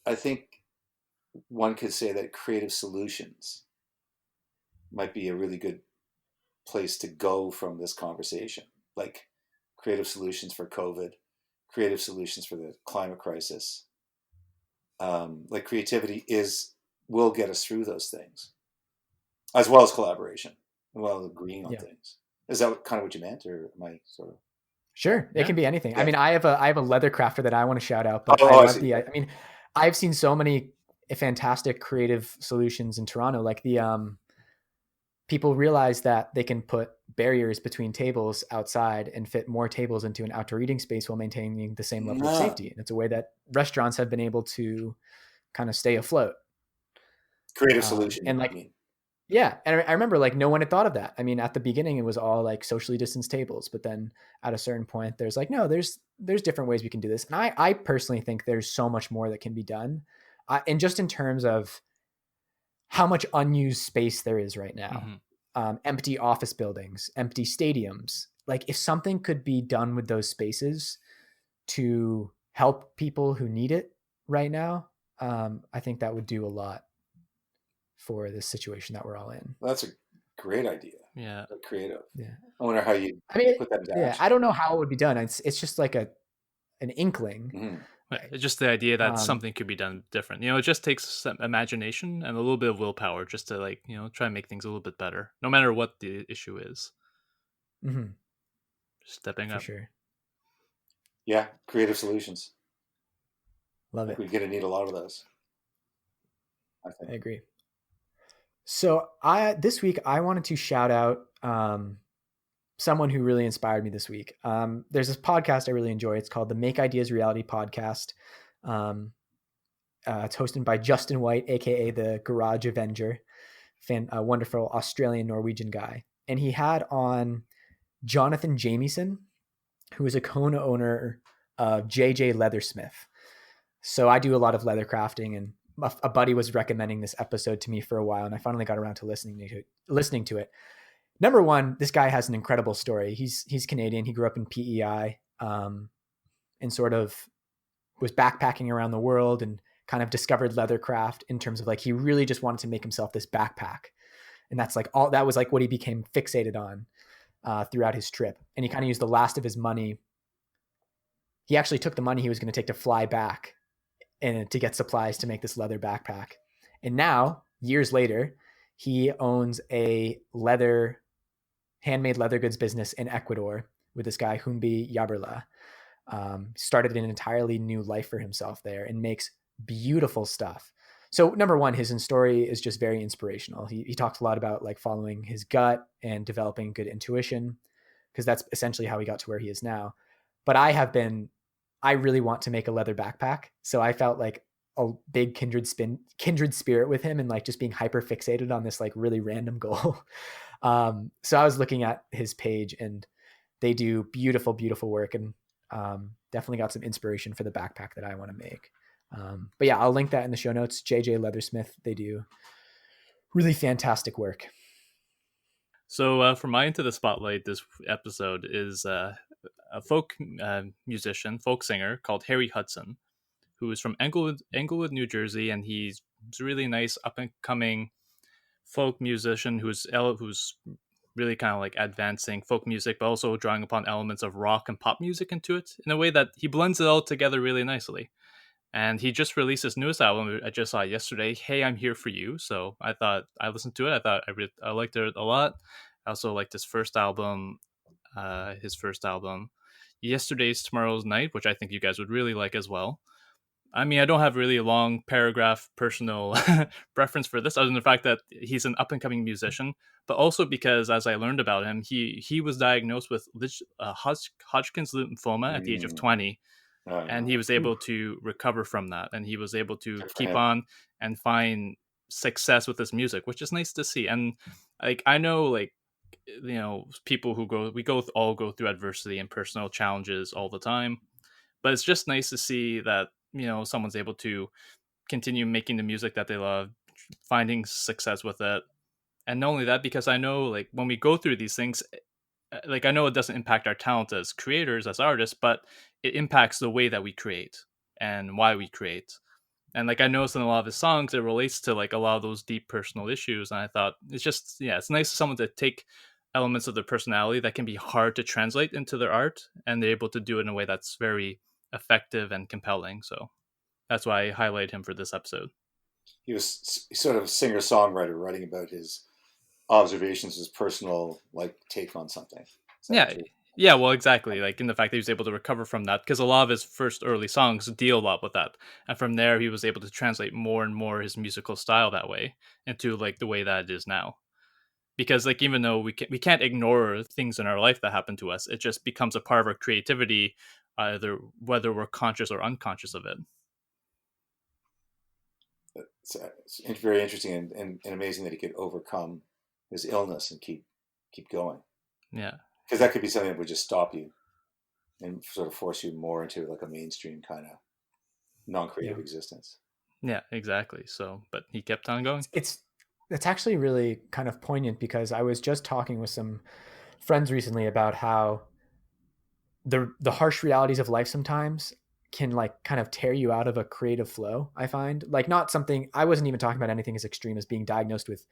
Speaker 4: I think one could say that creative solutions might be a really good place to go from this conversation, like creative solutions for COVID, creative solutions for the climate crisis. Like creativity will get us through those things, as well as collaboration, as well as agreeing on things. Is that kind of what you meant, or am I sort of?
Speaker 3: Sure, it can be anything.
Speaker 4: Yeah.
Speaker 3: I mean, I have a leather crafter that I want to shout out, but I mean, I've seen so many fantastic creative solutions in Toronto. Like people realize that they can put barriers between tables outside and fit more tables into an outdoor eating space while maintaining the same level of safety. And it's a way that restaurants have been able to kind of stay afloat.
Speaker 4: Creative solution.
Speaker 3: And yeah. And I remember like no one had thought of that. I mean, at the beginning, it was all like socially distanced tables, but then at a certain point there's like, no, there's different ways we can do this. And I personally think there's so much more that can be done. And just in terms of how much unused space there is right now, empty office buildings, empty stadiums. Like if something could be done with those spaces to help people who need it right now, I think that would do a lot for this situation that we're all in.
Speaker 4: Well, that's a great idea.
Speaker 2: Yeah.
Speaker 4: Creative.
Speaker 3: Yeah.
Speaker 4: I wonder how you put that into action.
Speaker 3: I don't know how it would be done. It's just like an inkling.
Speaker 4: Mm-hmm.
Speaker 2: Right. Just the idea that something could be done different. It just takes some imagination and a little bit of willpower just to try and make things a little bit better, no matter what the issue is.
Speaker 3: Mm-hmm.
Speaker 2: Stepping up.
Speaker 3: For sure.
Speaker 4: Yeah, creative solutions.
Speaker 3: Love it.
Speaker 4: We're going to need a lot of those. I think.
Speaker 3: I agree. So this week I wanted to shout out someone who really inspired me this week. There's this podcast I really enjoy. It's called the Make Ideas Reality Podcast. It's hosted by Justin White, aka the Garage Avenger, a wonderful Australian Norwegian guy. And he had on Jonathan Jamieson, who is a co-owner of JJ Leathersmith. So I do a lot of leather crafting, and a buddy was recommending this episode to me for a while, and I finally got around to listening to it. Number one, this guy has an incredible story. He's Canadian. He grew up in PEI, and sort of was backpacking around the world and kind of discovered leathercraft in terms of like, he really just wanted to make himself this backpack. And that was like what he became fixated on throughout his trip. And he kind of used the last of his money. He actually took the money he was going to take to fly back and to get supplies to make this leather backpack. And now, years later, he owns a handmade leather goods business in Ecuador with this guy, Humbi Yaberla. Started an entirely new life for himself there and makes beautiful stuff. So number one, his story is just very inspirational. He talks a lot about like following his gut and developing good intuition, because that's essentially how he got to where he is now. But I really want to make a leather backpack. So I felt like a big kindred spirit with him, and like just being hyper fixated on this like really random goal. So I was looking at his page, and they do beautiful, beautiful work, and definitely got some inspiration for the backpack that I want to make. But yeah, I'll link that in the show notes. JJ Leathersmith, they do really fantastic work.
Speaker 2: So for my Into the Spotlight this episode is a folk musician, folk singer called Harry Hudson, who is from Englewood, New Jersey, and he's a really nice up and coming folk musician who's really kind of like advancing folk music, but also drawing upon elements of rock and pop music into it in a way that he blends it all together really nicely. And he just released his newest album. I just saw it yesterday. Hey, I'm Here for You. So I thought I listened to it. I thought I liked it a lot. I also liked his first album. Yesterday's Tomorrow's Night, which I think you guys would really like as well. I mean, I don't have really a long paragraph personal preference for this, other than the fact that he's an up and coming musician, but also because, as I learned about him, he was diagnosed with Hodgkin's lymphoma at the age of 20, and he was able to recover from that, and he was able to keep on and find success with his music, which is nice to see. And like I know, like people who all go through adversity and personal challenges all the time, but it's just nice to see that someone's able to continue making the music that they love, finding success with it. And not only that, because I know like when we go through these things, like I know it doesn't impact our talent as creators, as artists, but it impacts the way that we create and why we create. And like I noticed in a lot of his songs, it relates to like a lot of those deep personal issues. And I thought it's nice for someone to take elements of their personality that can be hard to translate into their art, and they're able to do it in a way that's very effective and compelling. So that's why I highlight him for this episode.
Speaker 4: He was sort of a singer-songwriter writing about his observations, his personal like take on something.
Speaker 2: Yeah, well, exactly. Like in the fact that he was able to recover from that, because a lot of his first early songs deal a lot with that, and from there he was able to translate more and more his musical style that way into like the way that it is now. Because like even though we can't ignore things in our life that happen to us, it just becomes a part of our creativity, either whether we're conscious or unconscious of it.
Speaker 4: It's very interesting and amazing that he could overcome his illness and keep going.
Speaker 2: Yeah,
Speaker 4: because that could be something that would just stop you and sort of force you more into like a mainstream kind of non-creative existence.
Speaker 2: Yeah, exactly. So, but he kept on going.
Speaker 3: It's actually really kind of poignant, because I was just talking with some friends recently about how the harsh realities of life sometimes can like kind of tear you out of a creative flow. I find like not something, I wasn't even talking about anything as extreme as being diagnosed with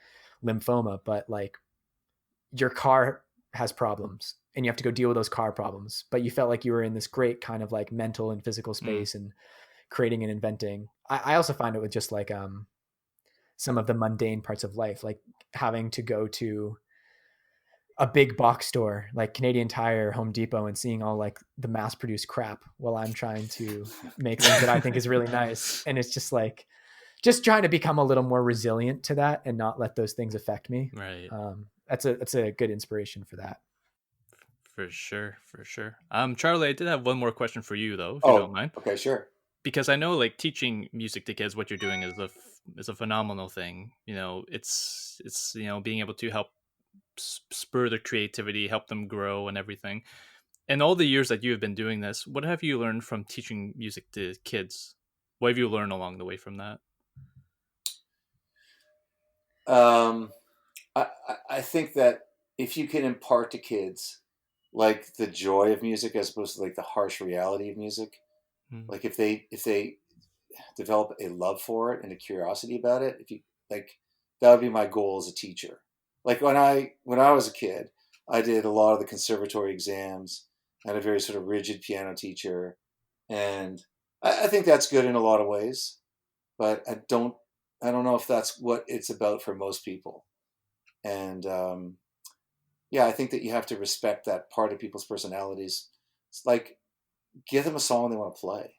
Speaker 3: lymphoma, but like your car has problems and you have to go deal with those car problems, but you felt like you were in this great kind of like mental and physical space and creating and inventing. I also find it with just like some of the mundane parts of life, like having to go to a big box store like Canadian Tire, Home Depot, and seeing all like the mass produced crap while I'm trying to make things that I think is really nice. And it's just like, just trying to become a little more resilient to that and not let those things affect me.
Speaker 2: Right.
Speaker 3: That's a good inspiration for that.
Speaker 2: For sure. Charlie, I did have one more question for you though, if you don't mind.
Speaker 4: Okay, sure.
Speaker 2: Because I know like teaching music to kids, what you're doing is a phenomenal thing. It's being able to help spur their creativity, help them grow and everything. In all the years that you have been doing this, what have you learned from teaching music to kids? What have you learned along the way from that?
Speaker 4: I think that if you can impart to kids like the joy of music as opposed to like the harsh reality of music, like if they develop a love for it and a curiosity about it, if you like, that would be my goal as a teacher. Like when I was a kid, I did a lot of the conservatory exams. I had a very sort of rigid piano teacher, and I think that's good in a lot of ways, but I don't know if that's what it's about for most people. And I think that you have to respect that part of people's personalities. It's like, give them a song they want to play.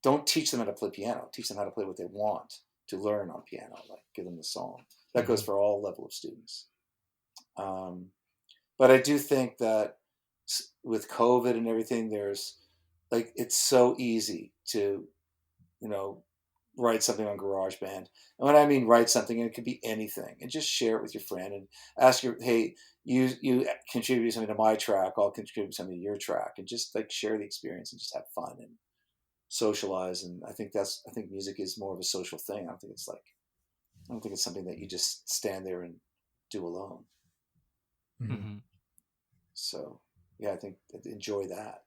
Speaker 4: Don't teach them how to play piano. Teach them how to play what they want to learn on piano. Like, give them the song. That goes for all level of students. But I do think that with COVID and everything, there's like, it's so easy to, write something on GarageBand. And when I mean write something, it could be anything, and just share it with your friend and ask hey, you contribute something to my track, I'll contribute something to your track, and just like share the experience and just have fun and socialize. And I think music is more of a social thing. I don't think it's something that you just stand there and do alone.
Speaker 3: Mm-hmm.
Speaker 4: So yeah, I think I'd enjoy that.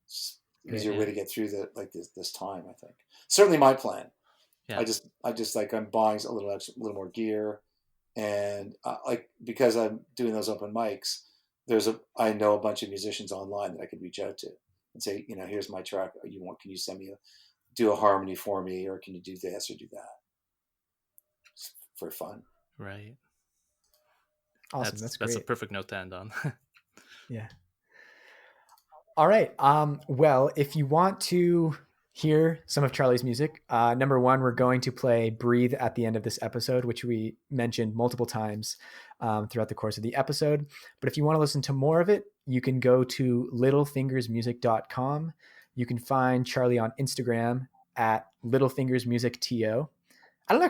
Speaker 4: It's
Speaker 3: Great.
Speaker 4: easier way to get through this time. I think certainly my plan.
Speaker 2: Yeah.
Speaker 4: I just like I'm buying a little more gear, and like because I'm doing those open mics, I know a bunch of musicians online that I could reach out to and say, here's my track. Can you send me do a harmony for me, or can you do this or do that? Just for fun.
Speaker 2: Right.
Speaker 3: Awesome. That's great.
Speaker 2: That's a perfect note to end on.
Speaker 3: Yeah. All right. Well, if you want to hear some of Charlie's music, number one, we're going to play Breathe at the end of this episode, which we mentioned multiple times throughout the course of the episode. But if you want to listen to more of it, you can go to littlefingersmusic.com. You can find Charlie on Instagram at littlefingersmusicto. I don't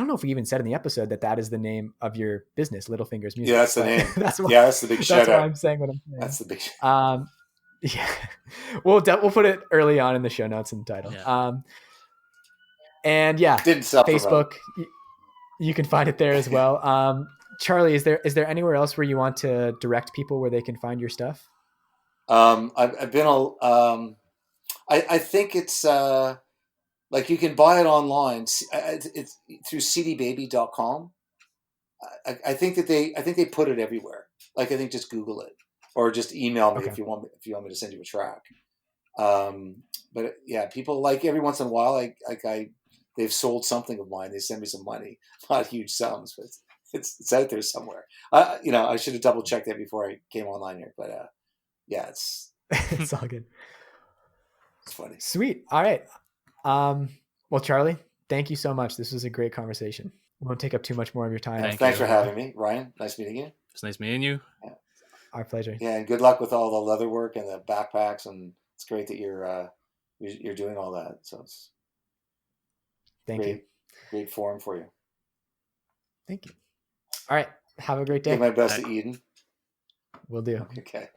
Speaker 3: know if we even said in the episode that is the name of your business, Little Fingers Music.
Speaker 4: Yeah, that's the name.
Speaker 3: That's
Speaker 4: the big shout out.
Speaker 3: That's why I'm saying what I'm saying.
Speaker 4: That's the big.
Speaker 3: Yeah, we'll put it early on in the show notes and title.
Speaker 2: Yeah.
Speaker 3: And yeah, Facebook, you can find it there as well. Charlie, is there anywhere else where you want to direct people where they can find your stuff?
Speaker 4: I've been I think it's like you can buy it online. It's through cdbaby.com. I think they put it everywhere. Like I think just Google it or just email me if you want me to send you a track. But yeah, people like every once in a while, they've sold something of mine. They send me some money, not huge sums, but it's out there somewhere. I should have double checked that before I came online here, but yeah, it's
Speaker 3: it's all good.
Speaker 4: It's funny.
Speaker 3: Sweet. All right. Well, Charlie, thank you so much. This was a great conversation. We won't take up too much more of your time.
Speaker 4: Thanks for having me, Ryan. Nice meeting you.
Speaker 2: It's nice meeting you.
Speaker 4: Yeah.
Speaker 3: Our pleasure.
Speaker 4: Yeah, and good luck with all the leather work and the backpacks, and it's great that you're doing all that. So it's
Speaker 3: Thank you.
Speaker 4: Great forum for you.
Speaker 3: Thank you. All right. Have a great day.
Speaker 4: Give my best to Eden.
Speaker 3: Will do.
Speaker 4: Okay.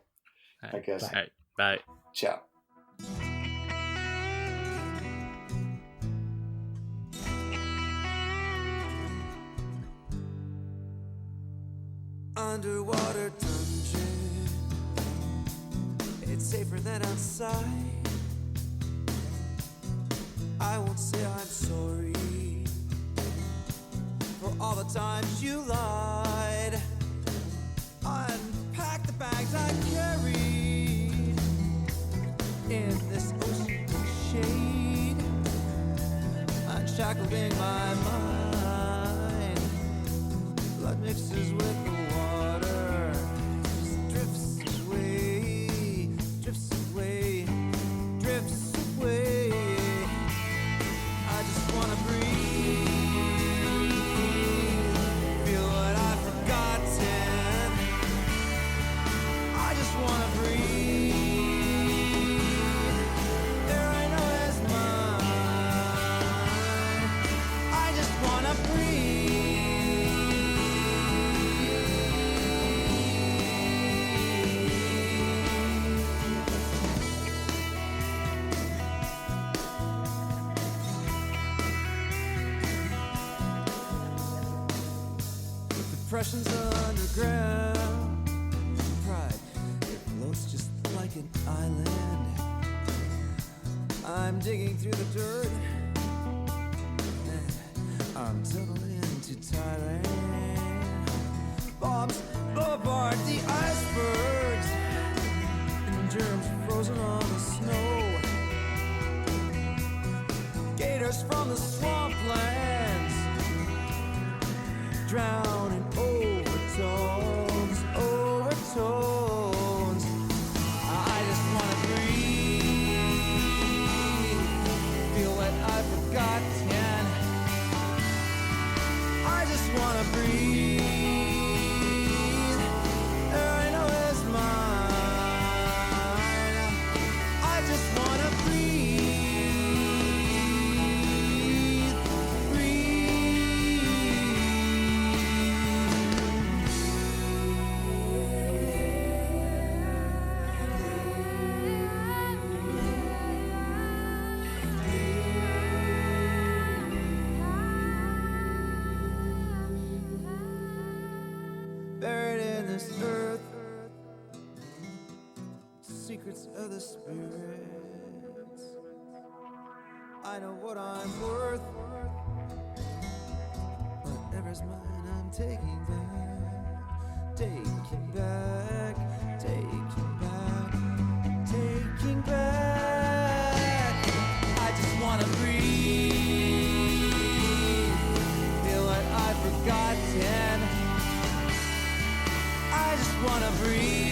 Speaker 2: All
Speaker 4: I guess.
Speaker 2: All right. Bye.
Speaker 4: Ciao.
Speaker 1: Underwater dungeon, it's safer than outside. I won't say I'm sorry for all the times you lied. Unpack the bags I carried in this ocean of shade, unshackling my mind. Blood mixes with the water, just drifts away, drifts away, drifts away. I just wanna breathe, feel what I've forgotten. I just wanna breathe. There I know is mine. I just wanna breathe. Depression's underground. Pride, it floats just like an island. I'm digging through the dirt, and I'm tunnelling into Thailand. Bombs bombard the icebergs, and germs frozen on the snow. Gators from the swamplands, drown in overtones, overtones. I just wanna breathe, feel what I've forgotten. I just wanna breathe. There I know is mine. I just wanna breathe, buried in this earth, secrets of the spirits. I know what I'm worth. Whatever's mine, I'm taking back. Taking back. Taking back. Taking back. I just wanna breathe. Feel what I've forgotten. I just wanna breathe.